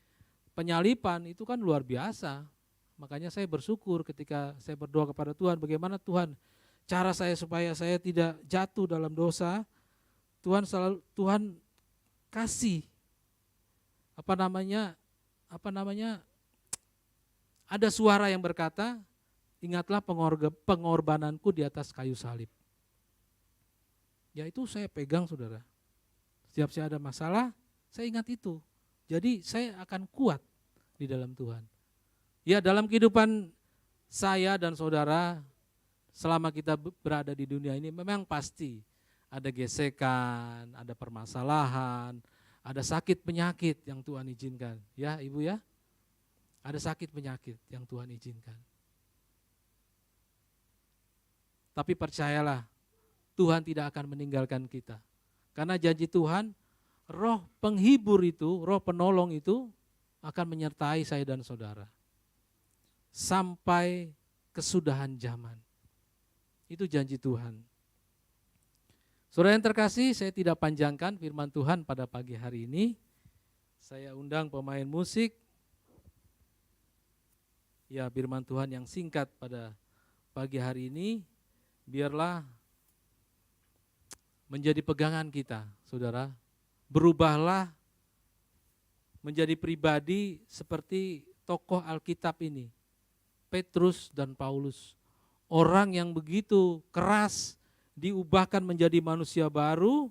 penyalipan itu kan luar biasa. Makanya saya bersyukur ketika saya berdoa kepada Tuhan, bagaimana Tuhan cara saya supaya saya tidak jatuh dalam dosa. Tuhan kasih ada suara yang berkata, ingatlah pengorbananku di atas kayu salib. Ya itu saya pegang, saudara. Setiap saya ada masalah, saya ingat itu. Jadi saya akan kuat di dalam Tuhan. Ya dalam kehidupan saya dan saudara, selama kita berada di dunia ini memang pasti ada gesekan, ada permasalahan, ada sakit penyakit yang Tuhan izinkan. Ya Ibu ya, ada sakit penyakit yang Tuhan izinkan. Tapi percayalah, Tuhan tidak akan meninggalkan kita. Karena janji Tuhan, roh penghibur itu, roh penolong itu akan menyertai saya dan saudara. Sampai kesudahan zaman. Itu janji Tuhan. Saudara yang terkasih, saya tidak panjangkan firman Tuhan pada pagi hari ini. Saya undang pemain musik. Ya, firman Tuhan yang singkat pada pagi hari ini, biarlah menjadi pegangan kita, saudara. Berubahlah menjadi pribadi seperti tokoh Alkitab ini, Petrus dan Paulus. Orang yang begitu keras diubahkan menjadi manusia baru,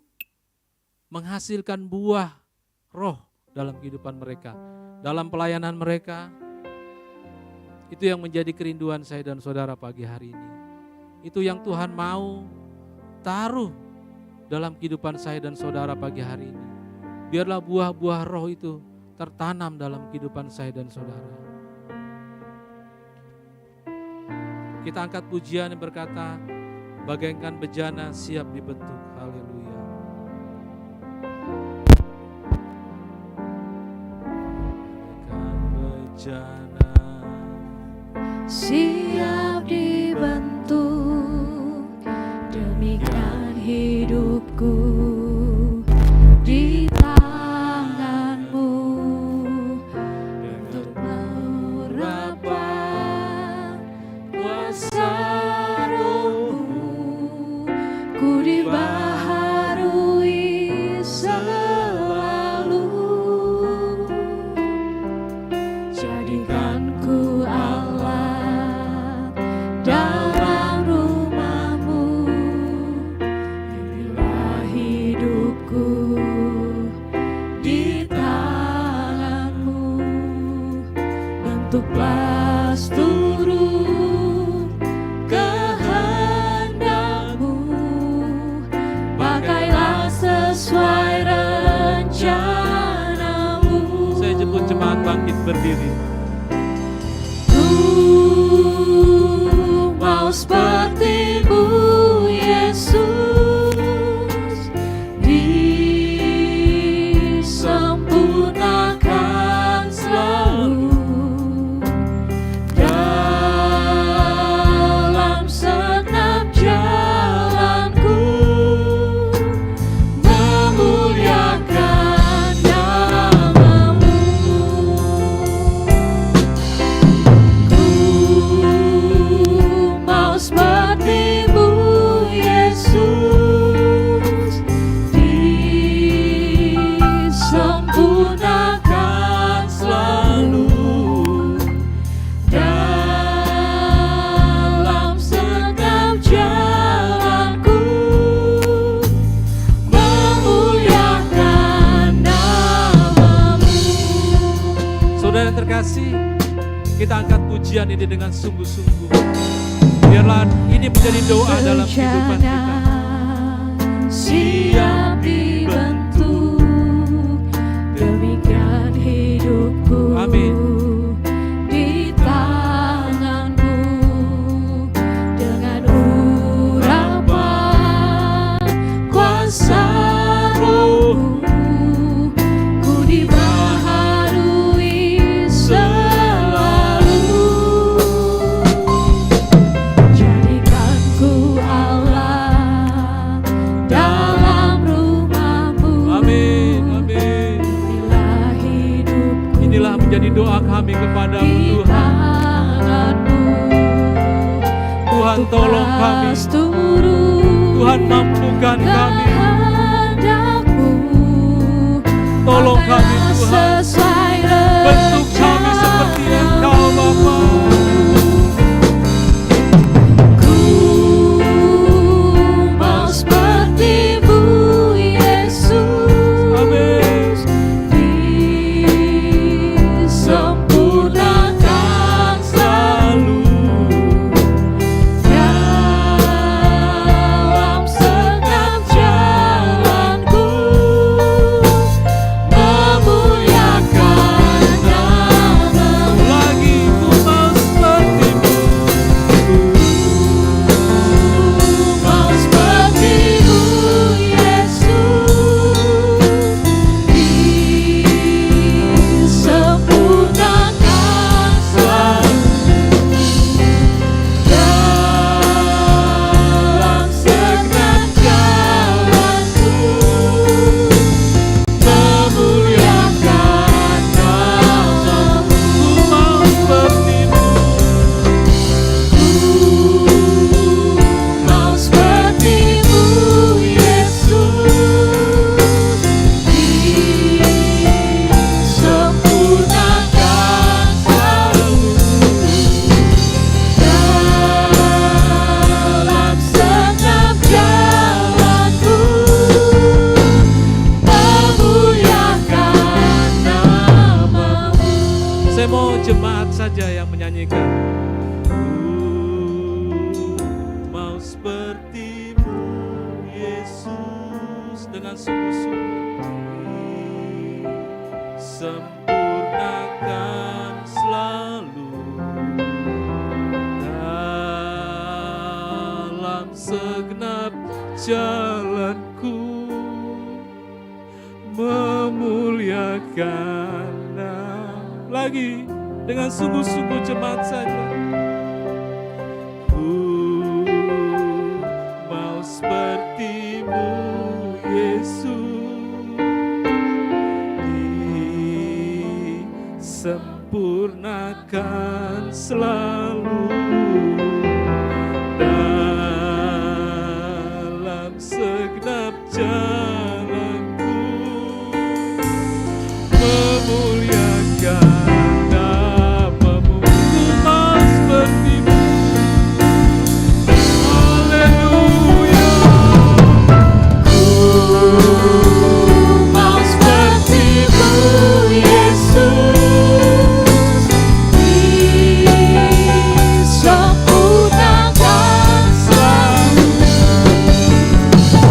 menghasilkan buah roh dalam kehidupan mereka, dalam pelayanan mereka. Itu yang menjadi kerinduan saya dan saudara pagi hari ini. Itu yang Tuhan mau taruh dalam kehidupan saya dan saudara pagi hari ini. Biarlah buah-buah roh itu tertanam dalam kehidupan saya dan saudara. Kita angkat pujian yang berkata, bagaikan bejana siap dibentuk. Haleluya. Bagaikan bejana siap dibentuk, demikian hidupku di tanganmu, untuk mengurapan kuasa rohmu, ku dibaharui selalu, jadikan ku Allah dalam rumahmu, inilah hidupku di tanganmu, bentuklah seluruh kehendakmu, pakailah sesuai rencanamu. Saya jemput jemaat bangkit berdiri. Mau seperti-Mu Yesus, disempurnakan selalu dalam segenap jalanku, memuliakan nama-Mu. Mau seperti-Mu Yesus, disempurnakan selalu dalam segenap jalanku, memuliakan nama-Mu. Saudara yang terkasih, kita angkat pujian ini dengan sungguh-sungguh. Biarlah ini menjadi doa dalam kehidupan kita. Siap dibentuk, demikian hidupku. Amin. Di tanganmu, dengan urapan kuasa rohmu, ku dibaharui selalu, jadikan ku Allah dalam rumah. terus turun Tuhan, mampukan kami, kehendakmu. tolong kami Tuhan, Sesuai bentuk kami seperti Engkau Bapa. Ku mau seperti-Mu Yesus. Amin. Disempurnakan selalu dalam segenap jalanku, memuliakan nama-Mu. Lagi ku mau seperti-Mu, Mau seperti-Mu Yesus, disempurnakan selalu dalam segenap jalanku, memuliakan nama-Mu. ku mau seperti-Mu, Mau seperti-Mu Yesus, disempurnakan selalu dalam segenap jalanku, memuliakan nama-Mu. Saya mau jemaat saja yang menyanyikan. Mau seperti-Mu Yesus, dengan sungguh-sungguh sempurnakan selalu dalam segenap jalanku, memuliakan lagi dengan sungguh-sungguh jemaat saja. Ku mau seperti-Mu Yesus, disempurnakan selalu dalam segenap jalanku, memuliakan nama-Mu. Ku mau seperti-Mu, haleluya. Mau seperti-Mu Yesus, disempurnakan selalu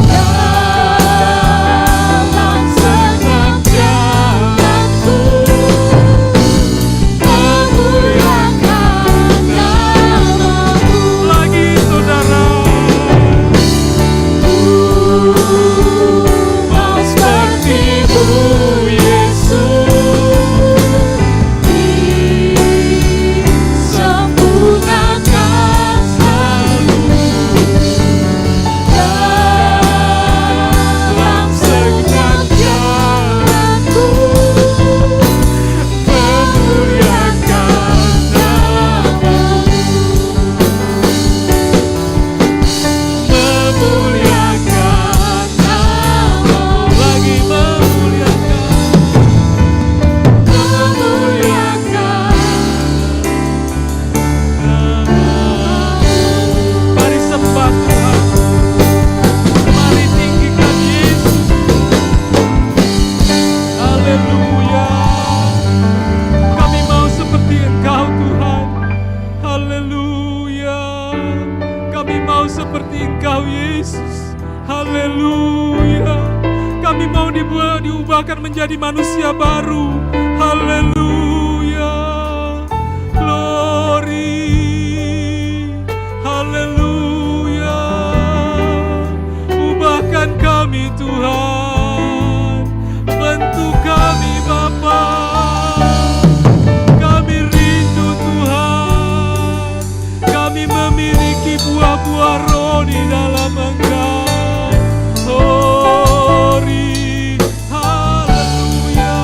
dalam segenap jalanku, memuliakan nama-Mu. Lagi saudara, Mau seperti-Mu Yesus, disempurnakan selalu dalam segenap jalanku, memuliakan nama-Mu. Memuliakan nama-Mu. lagi memuliakan. Mari sembah Tuhan, mari tinggikan Yesus. Haleluya. Kami mau seperti Engkau Tuhan. Haleluya. Kami mau seperti Engkau Yesus. Haleluya. Kami mau diubahkan menjadi manusia baru. Haleluya. Glory. Haleluya. Ubahkan kami Tuhan. Bentuk kami Bapa. Kami rindu Tuhan. Kami memiliki buah-buah roh di dalam Engkau. Glory, haleluya.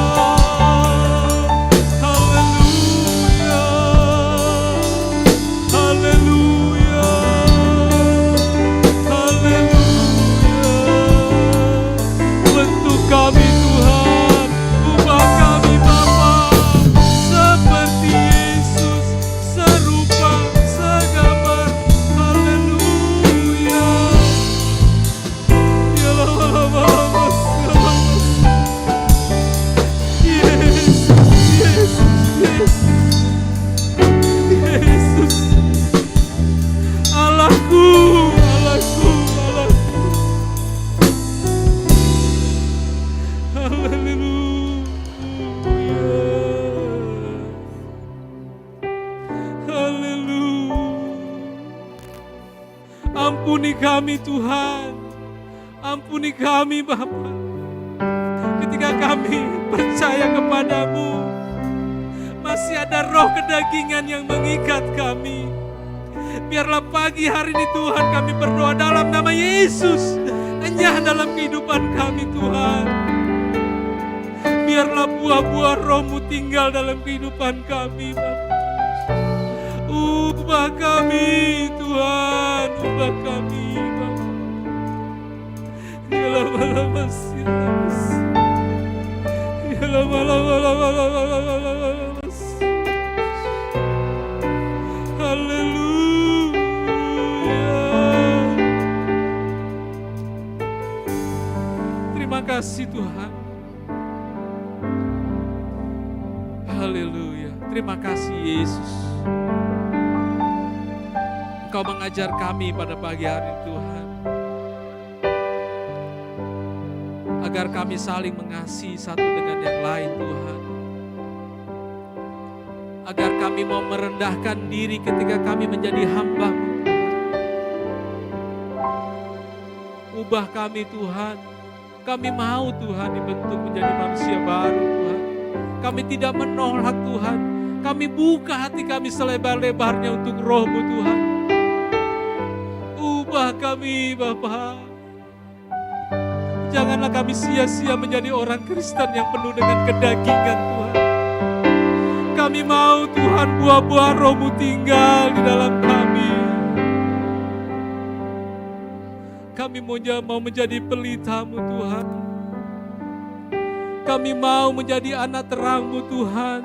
kami Tuhan. Ampuni kami Bapa. Ketika kami percaya kepadamu, masih ada roh kedagingan yang mengikat kami. Biarlah pagi hari ini Tuhan kami berdoa dalam nama Yesus. Enyah dalam kehidupan kami Tuhan. Biarlah buah-buah roh-Mu tinggal dalam kehidupan kami Bapa. Ubah kami Tuhan, ubah kami Bapa. Haleluya. Terima kasih Tuhan. Haleluya. Terima kasih Yesus. Engkau mengajar kami pada pagi hari ini Tuhan. Agar kami saling mengasihi satu dengan yang lain Tuhan. Agar kami mau merendahkan diri ketika kami menjadi hamba-Mu Tuhan. Ubah kami Tuhan. Kami mau Tuhan dibentuk menjadi manusia baru Tuhan. Kami tidak menolak Tuhan. Kami buka hati kami selebar-lebarnya untuk Roh-Mu Tuhan. Ubah kami Bapa. Janganlah kami sia-sia menjadi orang Kristen yang penuh dengan kedagingan Tuhan. Kami mau Tuhan buah-buah Roh-Mu tinggal di dalam kami. Kami mau menjadi pelita-Mu Tuhan. Kami mau menjadi anak terang-Mu Tuhan.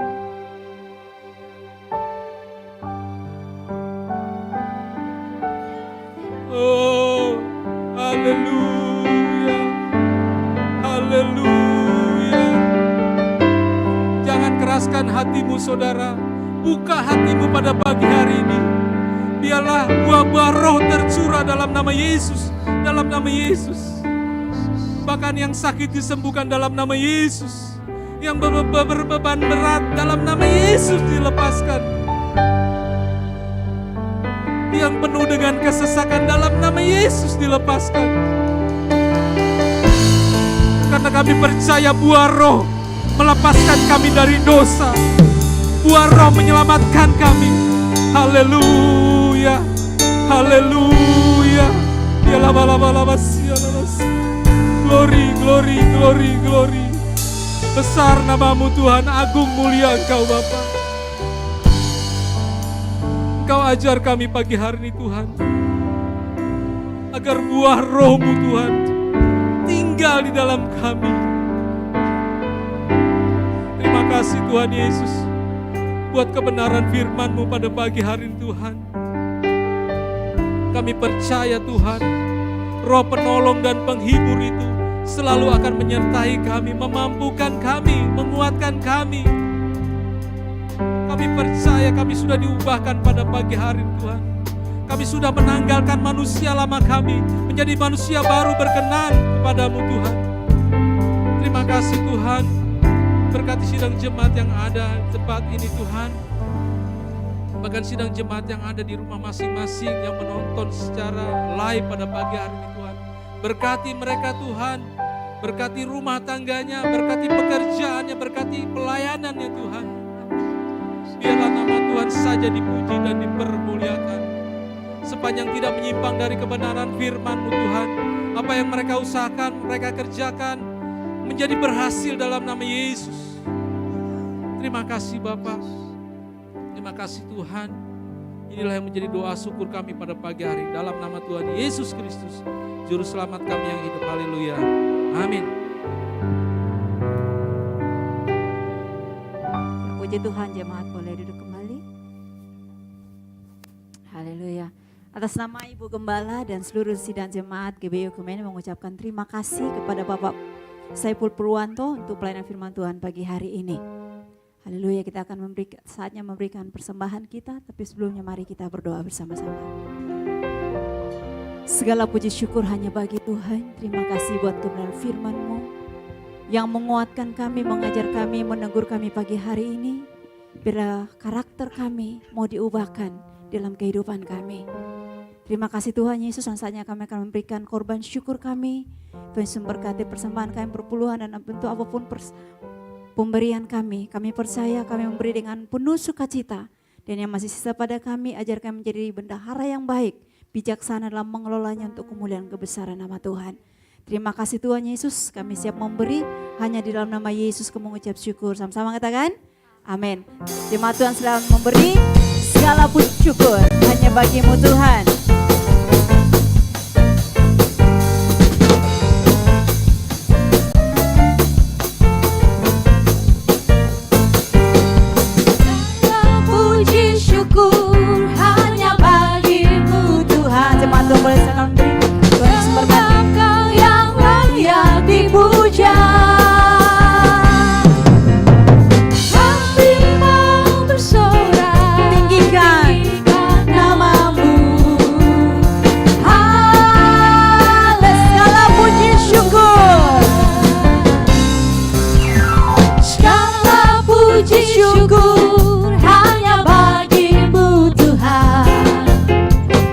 Oh, haleluya. Haleluya. Jangan keraskan hatimu saudara. Buka hatimu pada pagi hari ini. Biarlah buah-buah roh tercurah dalam nama Yesus. Dalam nama Yesus. Bahkan yang sakit disembuhkan dalam nama Yesus. Yang berbeban berat dalam nama Yesus dilepaskan. Yang penuh dengan kesesakan dalam nama Yesus dilepaskan. Karena kami percaya buah roh melepaskan kami dari dosa. Buah roh menyelamatkan kami. Haleluya. Haleluya. Glory, glory, glory, glory. Besar nama-Mu Tuhan, agung mulia Engkau Bapa. Engkau ajar kami pagi hari ini Tuhan. Agar buah roh-Mu Tuhan tinggal di dalam kami. Terima kasih Tuhan Yesus buat kebenaran firman-Mu pada pagi hari ini Tuhan. Kami percaya Tuhan, roh penolong dan penghibur itu selalu akan menyertai kami, memampukan kami, menguatkan kami. Kami percaya kami sudah diubahkan pada pagi hari ini Tuhan. Kami sudah menanggalkan manusia lama kami, menjadi manusia baru berkenan kepadamu Tuhan. Terima kasih Tuhan. Berkati sidang jemaat yang ada di tempat ini Tuhan. Bahkan sidang jemaat yang ada di rumah masing-masing yang menonton secara live pada pagi hari ini Tuhan. Berkati mereka Tuhan. Berkati rumah tangganya, berkati pekerjaannya, berkati pelayanannya Tuhan. Biarlah nama Tuhan saja dipuji dan dipermuliakan. Sepanjang tidak menyimpang dari kebenaran firman-Mu Tuhan. Apa yang mereka usahakan, mereka kerjakan menjadi berhasil dalam nama Yesus. Terima kasih Bapak. Terima kasih Tuhan. Inilah yang menjadi doa syukur kami pada pagi hari. Dalam nama Tuhan Yesus Kristus, Juru Selamat kami yang hidup. Haleluya. Amin. Puji Tuhan, jemaat boleh duduk kembali. Haleluya. Atas nama Ibu Gembala dan seluruh sidang jemaat GBI Kumene mengucapkan terima kasih kepada Bapak Saiful Purwanto untuk pelayanan firman Tuhan pagi hari ini. Haleluya, kita akan saatnya memberikan persembahan kita, tapi sebelumnya mari kita berdoa bersama-sama. Segala puji syukur hanya bagi Tuhan. Terima kasih buat kebenaran firman-Mu yang menguatkan kami, mengajar kami, menegur kami pagi hari ini. Bila karakter kami mau diubahkan dalam kehidupan kami. Terima kasih Tuhan Yesus, dan saatnya kami akan memberikan korban syukur kami. Tuhan Yesus memberkati persembahan kami berpuluhan dan bentuk apapun pemberian kami. Kami percaya kami memberi dengan penuh sukacita. Dan yang masih sisa pada kami, ajar kami menjadi bendahara yang baik, bijaksana dalam mengelolanya untuk kemuliaan kebesaran nama Tuhan. Terima kasih Tuhan Yesus, kami siap memberi hanya di dalam nama Yesus kami mengucap syukur. Sama-sama katakan, amin. Jemaat Tuhan sedang memberi segala puji syukur hanya bagimu Tuhan. Puji syukur hanya bagimu Tuhan. Jemaat Tuhan boleh sedang memberi. Tuhan Yesus memberkati. Engkau yang layak dipuja. Hati mau bersorak, Tinggikan namamu. segala puji syukur. Segala puji syukur hanya bagimu Tuhan.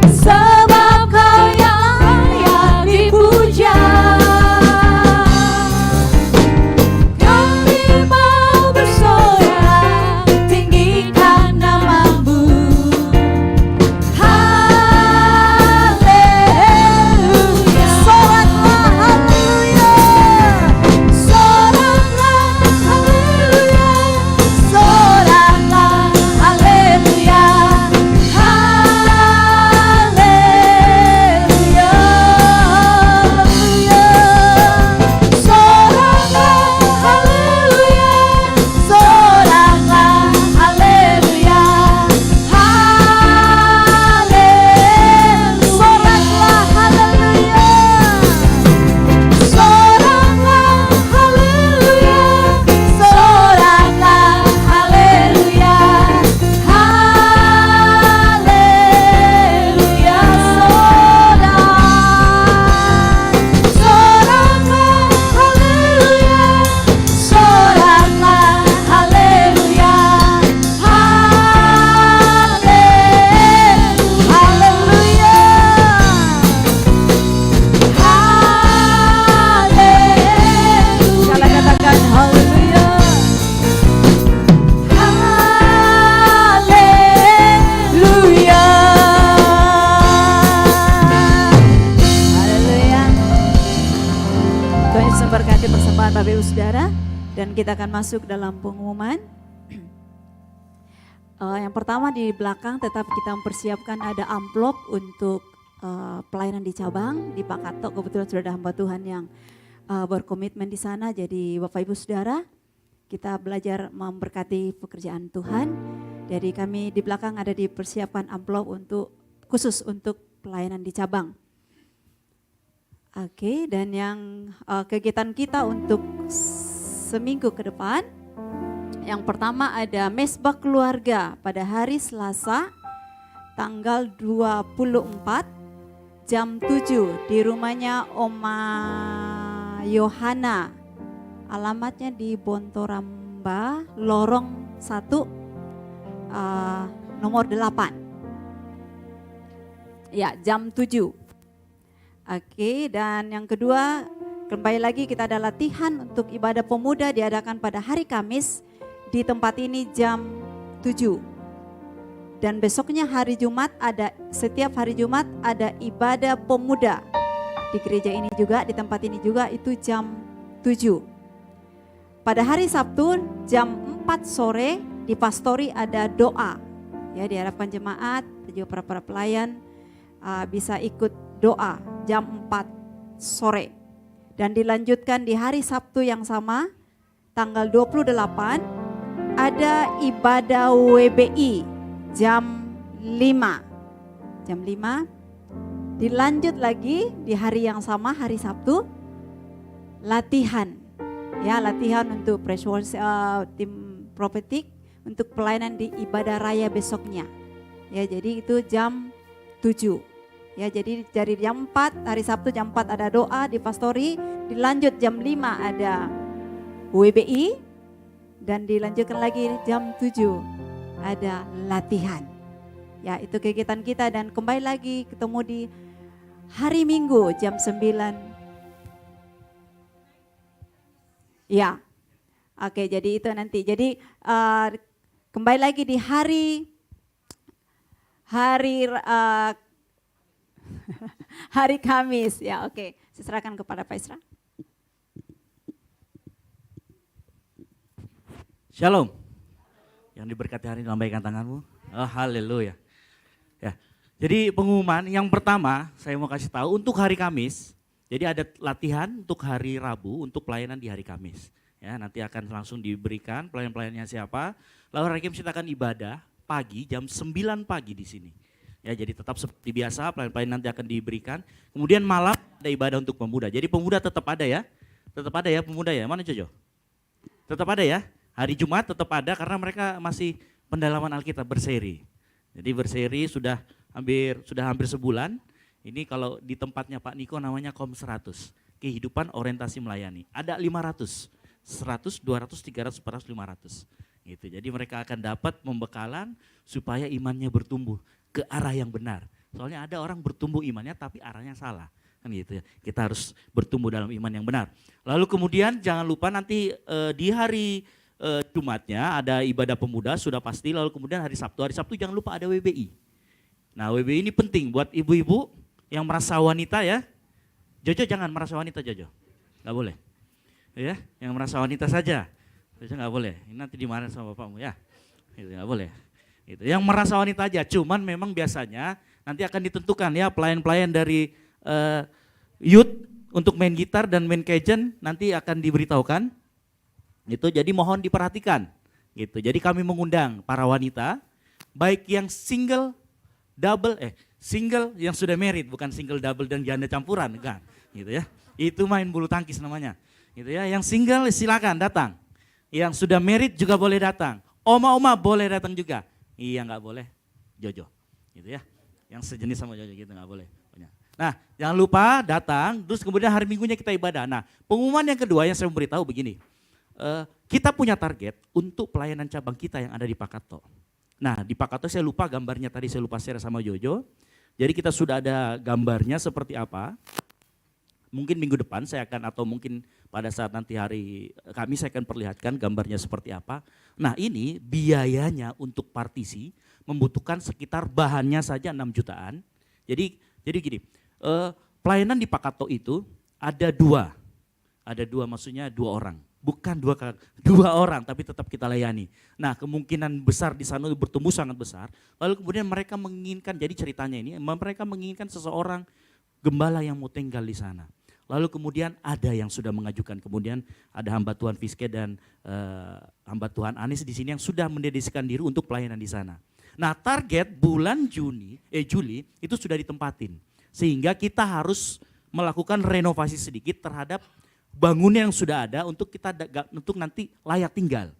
Sebab Kau yang layak dipuja. Kami mau bersorak, tinggikan namamu. Haleluya. Soraklah haleluya. Soraklah haleluya. Soraklah haleluya. Haleluya. Soraklah haleluya. Soraklah haleluya. Haleluya. Soraklah haleluya. Soraklah haleluya. Soraklah haleluya. Haleluya. Soraklah haleluya. Soraklah haleluya. Haleluya. Kalau katakan haleluya. Haleluya. Haleluya. Tuhan Yesus memberkati persembahan Bapak Ibu Saudara, dan kita akan masuk dalam pengumuman. Yang pertama di belakang tetap kita mempersiapkan ada amplop untuk pelayanan di cabang di Pak Kato. Kebetulan sudah ada hamba Tuhan yang berkomitmen di sana. Jadi Bapak Ibu Saudara, kita belajar memberkati pekerjaan Tuhan. Jadi kami di belakang ada dipersiapkan amplop untuk khusus untuk pelayanan di cabang. Oke, dan yang kegiatan kita untuk seminggu ke depan, yang pertama ada mesbah keluarga pada hari Selasa tanggal 24 jam 7 di rumahnya Oma Yohana. Alamatnya di Bontoramba, Lorong 1, nomor 8. Ya, jam 7. Oke, dan yang kedua, kembali lagi kita ada latihan untuk ibadah pemuda diadakan pada hari Kamis di tempat ini jam 7. Dan besoknya hari Jumat setiap hari Jumat ada ibadah pemuda. Di gereja ini juga, di tempat ini juga itu jam 7. Pada hari Sabtu jam 4 sore di Pastori ada doa. Ya, diharapkan jemaat dan juga para pelayan bisa ikut doa jam 4 sore. Dan dilanjutkan di hari Sabtu yang sama tanggal 28 ada ibadah WBI jam 5. Jam 5 dilanjut lagi di hari yang sama hari Sabtu latihan. Ya, latihan untuk praise worship, tim prophetic untuk pelayanan di ibadah raya besoknya. Ya, jadi itu jam 7. Ya, jadi dari jam 4, hari Sabtu jam 4 ada doa di Pastori, dilanjut jam 5 ada WBI, dan dilanjutkan lagi jam 7 ada latihan. Ya, itu kegiatan kita dan kembali lagi ketemu di hari Minggu jam 9. Ya. Oke, jadi itu nanti. Jadi kembali lagi di hari hari Kamis. Ya, oke. Saya serahkan kepada Pak Isra. Shalom. Yang diberkati hari ini lambaikan tanganmu. Oh, haleluya. Ya. Jadi pengumuman yang pertama saya mau kasih tahu untuk hari Kamis. Jadi ada latihan untuk hari Rabu untuk pelayanan di hari Kamis. Ya, nanti akan langsung diberikan pelayan-pelayannya siapa. Lalu hari Kamis kita akan ibadah pagi jam 9 pagi di sini. Ya, jadi tetap seperti biasa pelayan-pelayan nanti akan diberikan. Kemudian malam ada ibadah untuk pemuda. Jadi pemuda tetap ada ya. Tetap ada ya pemuda ya. Mana Jojo? Tetap ada ya. Hari Jumat tetap ada karena mereka masih pendalaman Alkitab berseri. Jadi berseri sudah hampir sebulan. Ini kalau di tempatnya Pak Niko namanya KOM 100. Kehidupan orientasi melayani. Ada 500. 100, 200, 300, 400, 500. Gitu. Jadi mereka akan dapat pembekalan supaya imannya bertumbuh ke arah yang benar. Soalnya ada orang bertumbuh imannya tapi arahnya salah. Kan gitu ya. Kita harus bertumbuh dalam iman yang benar. Lalu kemudian jangan lupa nanti di hari Jumatnya ada ibadah pemuda sudah pasti. Lalu kemudian hari Sabtu jangan lupa ada WBI. Nah WBI ini penting buat ibu-ibu yang merasa wanita ya. Jojo jangan merasa wanita Jojo. Gak boleh. Ya, yang merasa wanita saja. Itu nggak boleh. Ini nanti dimarahin sama bapakmu ya. Itu nggak boleh. Itu yang merasa wanita aja. Cuman memang biasanya nanti akan ditentukan ya pelayan-pelayan dari youth untuk main gitar dan main Cajun nanti akan diberitahukan. Itu jadi mohon diperhatikan. Gitu. Jadi kami mengundang para wanita baik yang single yang sudah married bukan single double dan janda campuran kan. Gitu ya. Itu main bulu tangkis namanya. Gitu ya, yang single silakan datang. Yang sudah married juga boleh datang. Oma-oma boleh datang juga. Iya nggak boleh, Jojo. Gitu ya, yang sejenis sama Jojo gitu nggak boleh. Nah jangan lupa datang, terus kemudian hari Minggunya kita ibadah. Nah pengumuman yang kedua yang saya mau beritahu begini. Kita punya target untuk pelayanan cabang kita yang ada di Pakato. Nah di Pakato saya lupa gambarnya tadi saya lupa share sama Jojo. Jadi kita sudah ada gambarnya seperti apa. Mungkin minggu depan saya akan atau mungkin pada saat nanti hari Kamis saya akan perlihatkan gambarnya seperti apa. Nah ini biayanya untuk partisi membutuhkan sekitar bahannya saja 6 jutaan. Jadi gini, pelayanan di Pakato itu ada dua maksudnya 2 orang. Bukan dua orang tapi tetap kita layani. Nah kemungkinan besar di sana bertumbuh sangat besar. Lalu kemudian mereka menginginkan, jadi ceritanya ini mereka menginginkan seseorang gembala yang mau tinggal di sana. Lalu kemudian ada yang sudah mengajukan, kemudian ada hamba Tuhan Fiske dan hamba Tuhan Anis di sini yang sudah mendedikasikan diri untuk pelayanan di sana. Nah target bulan Juli itu sudah ditempatin. Sehingga kita harus melakukan renovasi sedikit terhadap bangunan yang sudah ada untuk nanti layak tinggal.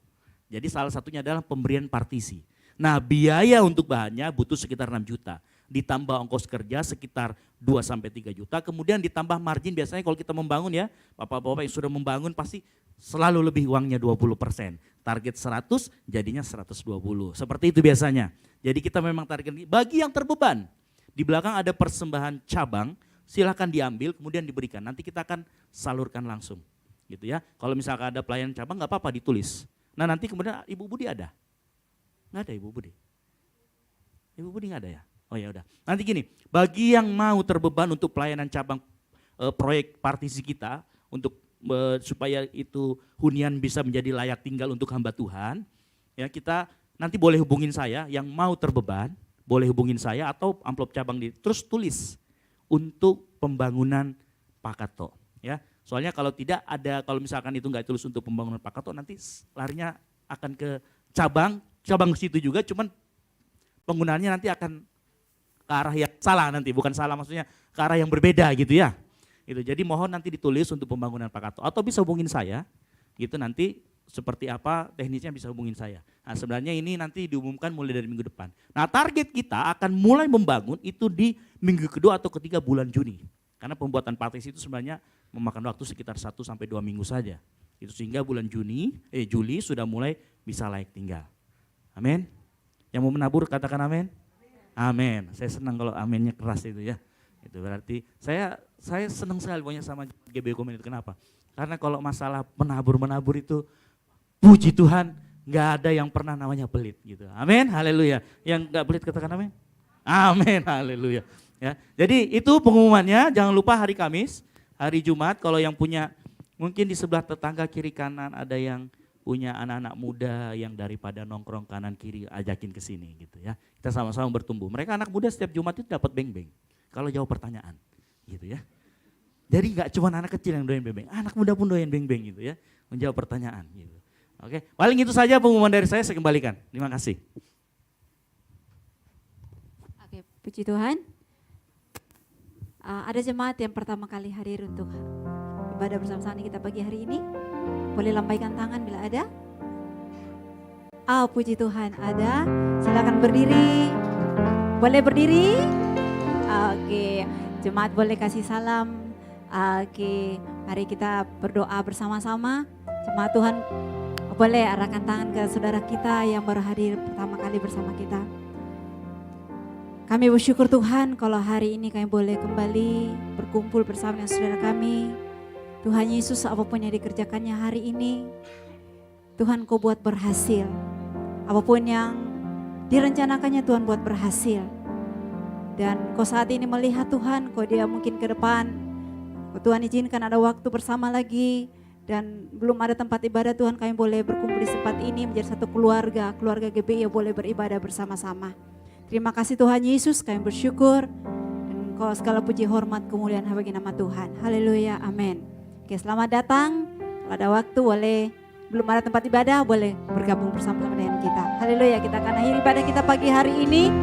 Jadi salah satunya adalah pemberian partisi. Nah biaya untuk bahannya butuh sekitar 6 juta. Ditambah ongkos kerja sekitar 2-3 juta, kemudian ditambah margin biasanya kalau kita membangun ya, bapak-bapak yang sudah membangun pasti selalu lebih uangnya 20%. Target 100 jadinya 120, seperti itu biasanya. Jadi kita memang target bagi yang terbeban. Di belakang ada persembahan cabang, silakan diambil kemudian diberikan, nanti kita akan salurkan langsung. Gitu ya. Kalau misalkan ada pelayanan cabang nggak apa-apa ditulis. Nah nanti kemudian Ibu Budi ada? Nggak ada Ibu Budi? Ibu Budi nggak ada ya? Oh ya udah. Nanti gini, bagi yang mau terbeban untuk pelayanan cabang proyek partisi kita untuk supaya itu hunian bisa menjadi layak tinggal untuk hamba Tuhan, ya kita nanti boleh hubungin saya yang mau terbeban, boleh hubungin saya atau amplop cabang terus tulis untuk pembangunan Pakato, ya. Soalnya kalau tidak ada, kalau misalkan itu nggak tulis untuk pembangunan Pakato nanti larinya akan ke cabang situ juga, cuman penggunaannya nanti akan ke arah yang salah nanti, bukan salah maksudnya ke arah yang berbeda gitu ya. Gitu. Jadi mohon nanti ditulis untuk pembangunan Pakato atau bisa hubungin saya. Gitu nanti seperti apa teknisnya bisa hubungin saya. Nah, sebenarnya ini nanti diumumkan mulai dari minggu depan. Nah, target kita akan mulai membangun itu di minggu kedua atau ketiga bulan Juni. Karena pembuatan partisi itu sebenarnya memakan waktu sekitar 1-2 minggu saja. Itu sehingga bulan Juli sudah mulai bisa layak tinggal. Amin. Yang mau menabur katakan amin. Amin. Saya senang kalau aminnya keras itu ya. Itu berarti saya senang sekali punya sama GBU Community. Kenapa? Karena kalau masalah menabur itu puji Tuhan nggak ada yang pernah namanya pelit gitu. Amin. Haleluya. Yang nggak pelit katakan amin. Amin. Haleluya. Ya. Jadi itu pengumumannya. Jangan lupa hari Kamis, hari Jumat kalau yang punya mungkin di sebelah tetangga kiri kanan ada yang punya anak-anak muda yang daripada nongkrong kanan kiri ajakin ke sini gitu ya. Kita sama-sama bertumbuh. Mereka anak muda setiap Jumat itu dapat beng-beng. Kalau jawab pertanyaan gitu ya. Jadi gak cuma anak kecil yang doyan beng-beng, anak muda pun doyan beng-beng gitu ya. Menjawab pertanyaan gitu. Oke, paling itu saja pengumuman dari saya kembalikan. Terima kasih. Oke, puji Tuhan. Ada jemaat yang pertama kali hadir untuk ibadah bersama-sama kita pagi hari ini. Boleh lambaikan tangan bila ada. Puji Tuhan, ada. Silakan berdiri. Boleh berdiri? Oke, jemaat boleh kasih salam. Oke, mari kita berdoa bersama-sama. Jemaat Tuhan boleh arahkan tangan ke saudara kita yang baru hadir pertama kali bersama kita. Kami bersyukur Tuhan kalau hari ini kami boleh kembali berkumpul bersama dengan saudara kami. Tuhan Yesus, apapun yang dikerjakannya hari ini, Tuhan Kau buat berhasil. Apapun yang direncanakannya Tuhan buat berhasil. Dan Kau saat ini melihat Tuhan, Kau dia mungkin ke depan, Tuhan izinkan ada waktu bersama lagi. Dan belum ada tempat ibadah Tuhan, kami boleh berkumpul di tempat ini menjadi satu keluarga GBI yang boleh beribadah bersama-sama. Terima kasih Tuhan Yesus, kami bersyukur. Dan Kau segala puji hormat kemuliaan bagi nama Tuhan. Haleluya, amin. Oke, selamat datang. Kalau ada waktu boleh, belum ada tempat ibadah boleh bergabung bersama-sama dengan kita. Haleluya, kita akan akhiri ibadah kita pagi hari ini.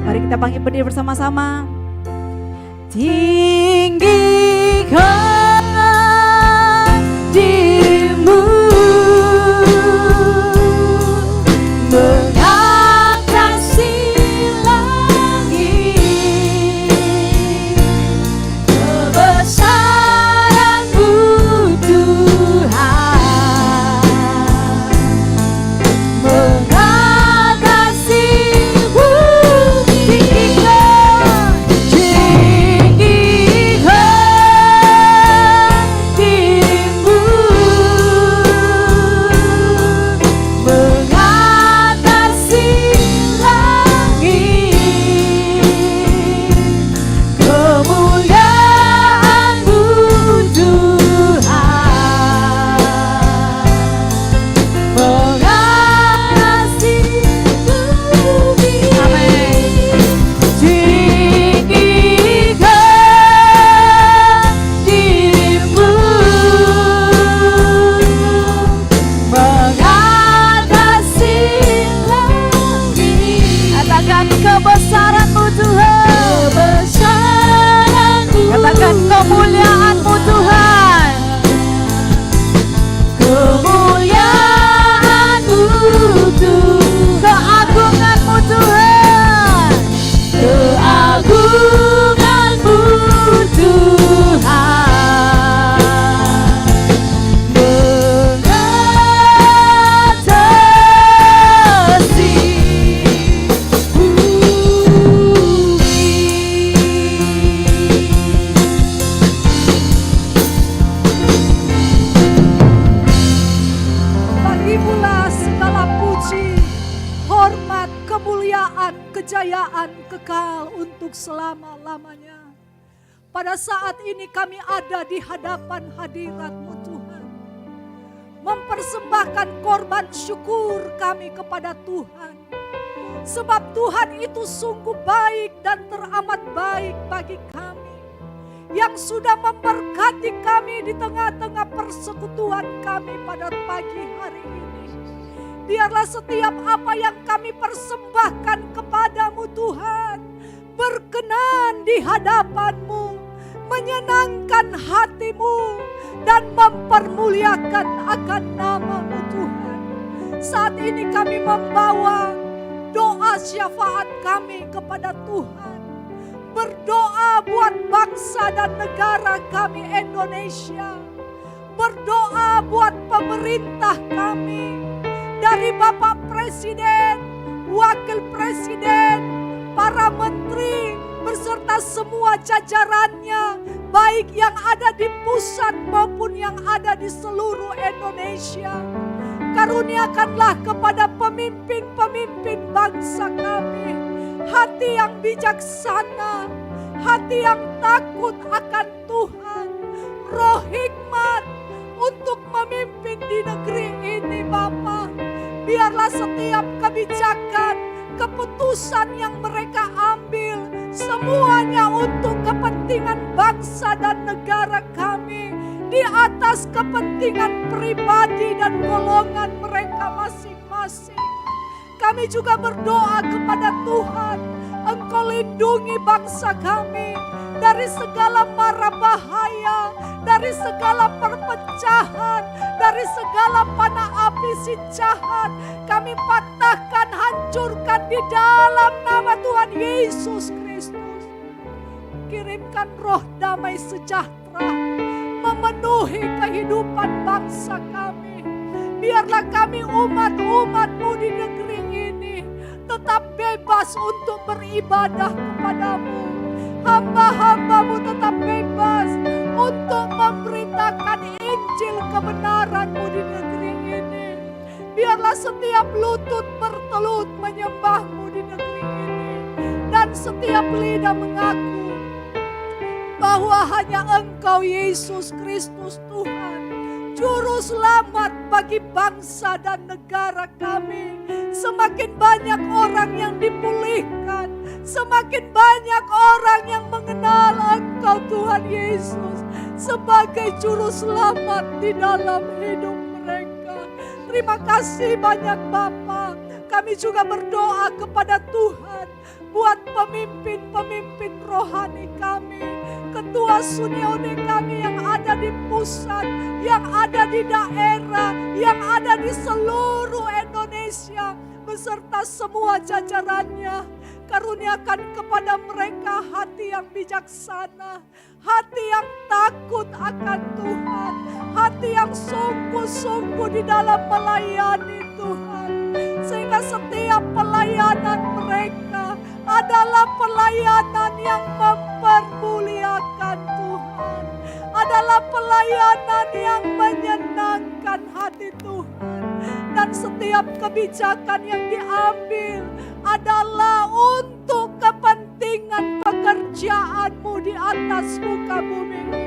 Mari kita bangkit berdiri bersama-sama. Tinggikan dirimu, mengatasi langit, kebesaran-Mu Tuhan, mengatasi bumi. Tinggikan dirimu, mengatasi langit, kemuliaan-Mu Tuhan, mengatasi bumi. Amin. Tinggikan dirimu, mengatasi langit. Katakan kebesaran-Mu Tuhan, kebesaran-Mu. Katakan kemuliaan-Mu Tuhan, kemuliaan-Mu Tuhan, keagungan-Mu Tuhan, keagungan-Mu Tuhan, mengatasi Bagimu-lah segala puji, hormat, kemuliaan, kejayaan kekal untuk selama-lamanya. Pada saat ini kami ada di hadapan hadirat-Mu Tuhan, mempersembahkan korban syukur kami kepada Tuhan. Sebab Tuhan itu sungguh baik dan teramat baik bagi kami, yang sudah memberkati kami di tengah-tengah persekutuan kami pada pagi hari ini. Biarlah setiap apa yang kami persembahkan kepadamu Tuhan, berkenan di hadapan-Mu, menyenangkan hati-Mu, dan mempermuliakan akan nama-Mu Tuhan. Saat ini kami membawa doa syafaat kami kepada Tuhan. Berdoa buat bangsa dan negara kami Indonesia. Berdoa buat pemerintah kami. Dari Bapak Presiden, Wakil Presiden, para menteri beserta semua jajarannya, baik yang ada di pusat maupun yang ada di seluruh Indonesia. Karuniakanlah kepada pemimpin-pemimpin bangsa kami hati yang bijaksana, hati yang takut akan Tuhan, roh hikmat untuk memimpin di negeri ini Bapa. Biarlah setiap kebijakan, keputusan yang mereka ambil, semuanya untuk kepentingan bangsa dan negara kami, di atas kepentingan pribadi dan golongan mereka masing-masing. Kami juga berdoa kepada Tuhan, Engkau lindungi bangsa kami dari segala mara bahaya, dari segala perpecahan, dari segala panah api si jahat. Kami patahkan, hancurkan di dalam nama Tuhan Yesus Kristus. Kirimkan roh damai sejahtera memenuhi kehidupan bangsa kami. Biarlah kami umat-umat-Mu di negeri ini tetap bebas untuk beribadah kepadamu. Hamba-hamba-Mu tetap bebas untuk memberitakan Injil kebenaran-Mu di negeri ini. Biarlah setiap lutut bertelut menyembah-Mu di negeri ini. Dan setiap lidah mengaku bahwa hanya Engkau Yesus Kristus Tuhan, Juru Selamat bagi bangsa dan negara kami. Semakin banyak orang yang dipulihkan, semakin banyak orang yang mengenal Engkau Tuhan Yesus sebagai Juru Selamat di dalam hidup mereka. Terima kasih banyak Bapa. Kami juga berdoa kepada Tuhan buat pemimpin-pemimpin rohani kami, ketua Sunyeone kami yang ada di pusat, yang ada di daerah, yang ada di seluruh Indonesia, beserta semua jajarannya. Karuniakan kepada mereka hati yang bijaksana, hati yang takut akan Tuhan, hati yang sungguh-sungguh di dalam melayani Tuhan. Sehingga setiap pelayanan mereka adalah pelayanan yang mempermuliakan Tuhan, adalah pelayanan yang menyenangkan hati Tuhan. Dan setiap kebijakan yang diambil adalah untuk kepentingan pekerjaan-Mu di atas muka bumi ini.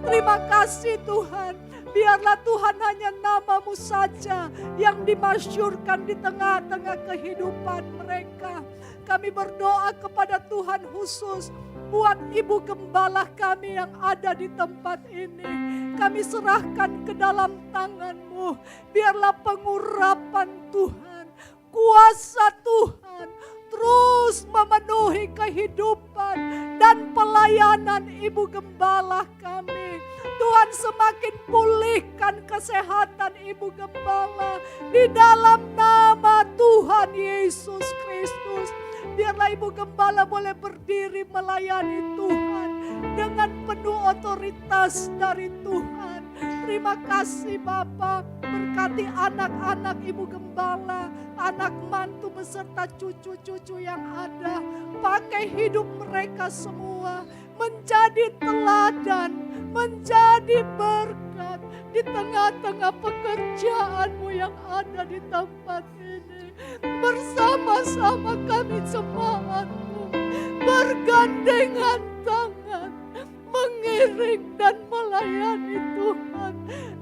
Terima kasih Tuhan. Biarlah Tuhan hanya nama-Mu saja yang dimasyurkan di tengah-tengah kehidupan mereka. Kami berdoa kepada Tuhan khusus buat Ibu Gembala kami yang ada di tempat ini. Kami serahkan ke dalam tangan-Mu. Biarlah pengurapan Tuhan, kuasa Tuhan terus memenuhi kehidupan dan pelayanan Ibu Gembala kami. Tuhan semakin pulihkan kesehatan Ibu Gembala di dalam nama Tuhan Yesus Kristus. Biarlah Ibu Gembala boleh berdiri melayani Tuhan dengan penuh otoritas dari Tuhan. Terima kasih Bapa, berkati anak-anak Ibu Gembala, anak mantu beserta cucu-cucu yang ada. Pakai hidup mereka semua menjadi teladan, menjadi berkat di tengah-tengah pekerjaan-Mu yang ada di tempat ini. Bersama-sama kami jemaat-Mu bergandengan tangan, mengiring dan melayani Tuhan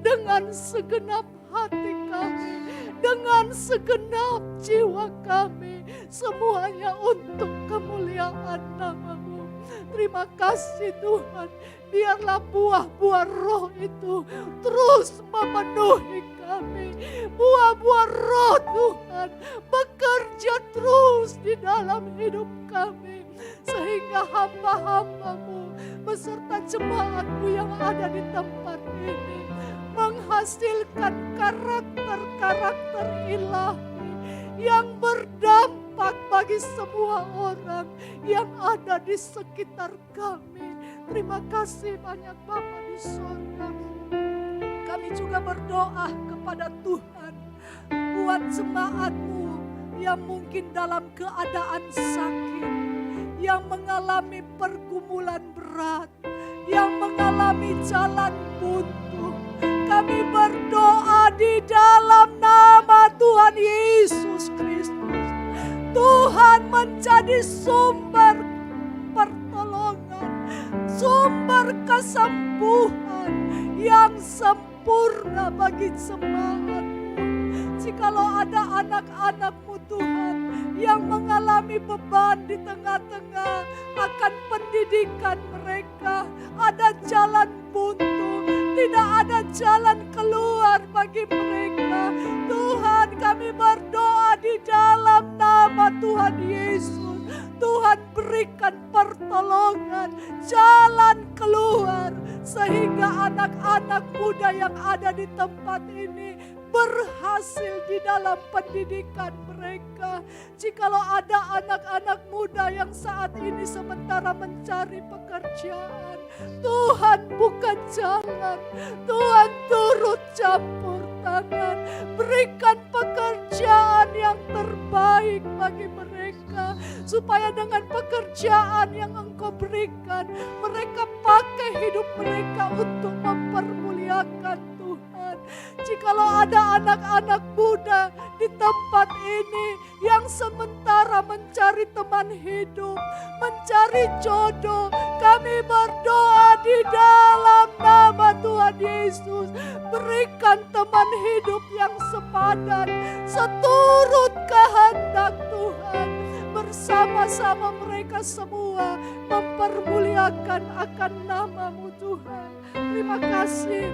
dengan segenap hati kami, dengan segenap jiwa kami, semuanya untuk kemuliaan nama-Mu. Terima kasih Tuhan, biarlah buah-buah roh itu terus memenuhi kami. Buah-buah roh Tuhan bekerja terus di dalam hidup kami. Sehingga hamba-hamba-Mu beserta jemaat-Mu yang ada di tempat ini menghasilkan karakter-karakter ilahi yang berdampak bagi semua orang yang ada di sekitar kami. Terima kasih banyak Bapa di sorga. Kami juga berdoa kepada Tuhan buat jemaat-Mu yang mungkin dalam keadaan sakit, yang mengalami pergumulan berat, yang mengalami jalan buntu. Kami berdoa di dalam nama Tuhan Yesus Kristus. Tuhan menjadi sumber pertolongan, sumber kesembuhan yang sempurna bagi jemaat. Jikalau ada anak-anak-Mu Tuhan yang mengalami beban di tengah-tengah akan pendidikan mereka, ada jalan buntu, tidak ada jalan keluar bagi mereka. Tuhan, kami berdoa di dalam nama Tuhan Yesus. Tuhan, berikan pertolongan, jalan keluar, sehingga anak-anak muda yang ada di tempat ini berhasil di dalam pendidikan mereka. Jikalau ada anak-anak muda yang saat ini sementara mencari pekerjaan, Tuhan buka jalan, Tuhan turut campur tangan, berikan pekerjaan yang terbaik bagi mereka, supaya dengan pekerjaan yang Engkau berikan, mereka pakai hidup mereka untuk mempermuliakan Tuhan. Jikalau ada anak-anak muda di tempat ini yang sementara mencari teman hidup, mencari jodoh, kami berdoa di dalam nama Tuhan Yesus, berikan teman hidup yang sepadan, seturut kehendak Tuhan. Bersama-sama mereka semua mempermuliakan akan nama-Mu Tuhan. Terima kasih.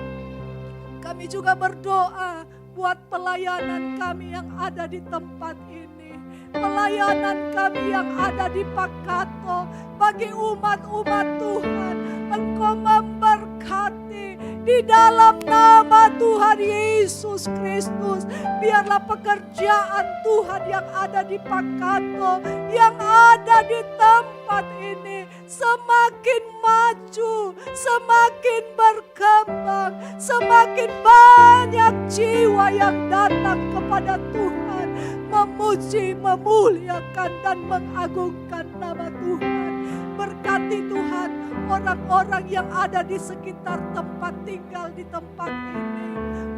Kami juga berdoa buat pelayanan kami yang ada di tempat ini, pelayanan kami yang ada di Pakato, bagi umat-umat Tuhan. Engkau memberkati di dalam nama Tuhan Yesus Kristus. Biarlah pekerjaan Tuhan yang ada di Pakato, yang ada di tempat ini, semakin maju, semakin berkembang, semakin banyak jiwa yang datang kepada Tuhan, memuji, memuliakan, dan mengagungkan nama Tuhan. Berkati Tuhan orang-orang yang ada di sekitar tempat tinggal di tempat ini,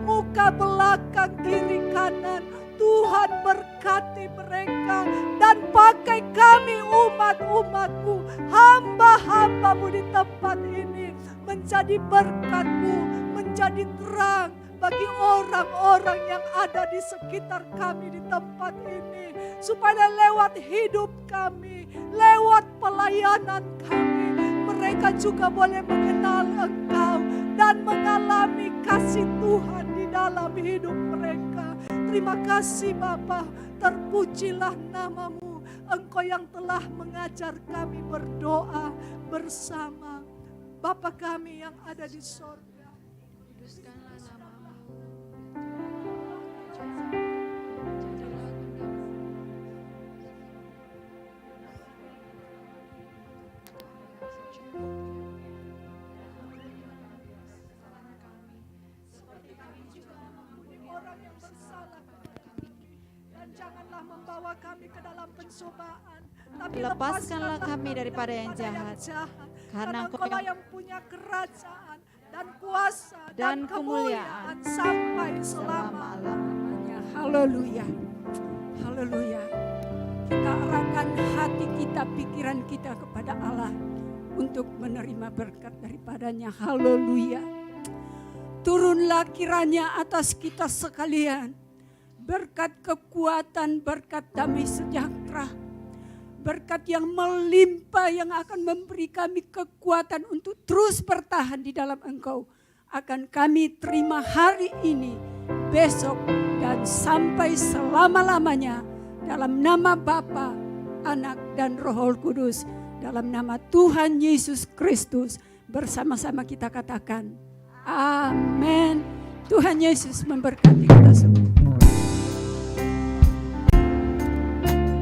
muka belakang kiri kanan. Tuhan berkati mereka dan pakai kami umat-umat-Mu, hamba-hamba-Mu di tempat ini, menjadi berkat-Mu, menjadi terang bagi orang-orang yang ada di sekitar kami di tempat ini, supaya lewat hidup kami, lewat pelayanan kami, mereka juga boleh mengenal Engkau dan mengalami kasih Tuhan di dalam hidup mereka. Terima kasih Bapa, terpujilah nama-Mu, Engkau yang telah mengajar kami berdoa bersama. Bapa kami yang ada di sorga, kuduskanlah nama-Mu. Orang yang bersalah kepada kami, dan janganlah membawa kami ke dalam pencobaan, tapi Lepaskanlah kami daripada yang jahat. Karena Engkau yang punya kerajaan dan kuasa dan dan kemuliaan sampai selama-lamanya. Haleluya. Haleluya. Kita arahkan hati kita, pikiran kita kepada Allah untuk menerima berkat daripadanya. Haleluya. Turunlah kiranya atas kita sekalian berkat kekuatan, berkat damai sejahtera, berkat yang melimpah yang akan memberi kami kekuatan untuk terus bertahan di dalam Engkau. Akan kami terima hari ini, besok, dan sampai selama-lamanya. Dalam nama Bapa, Anak, dan Roh Kudus. Dalam nama Tuhan Yesus Kristus. Bersama-sama kita katakan, amin. Tuhan Yesus memberkati kita semua.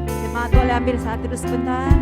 Jemaat boleh ambil saat duduk sebentar.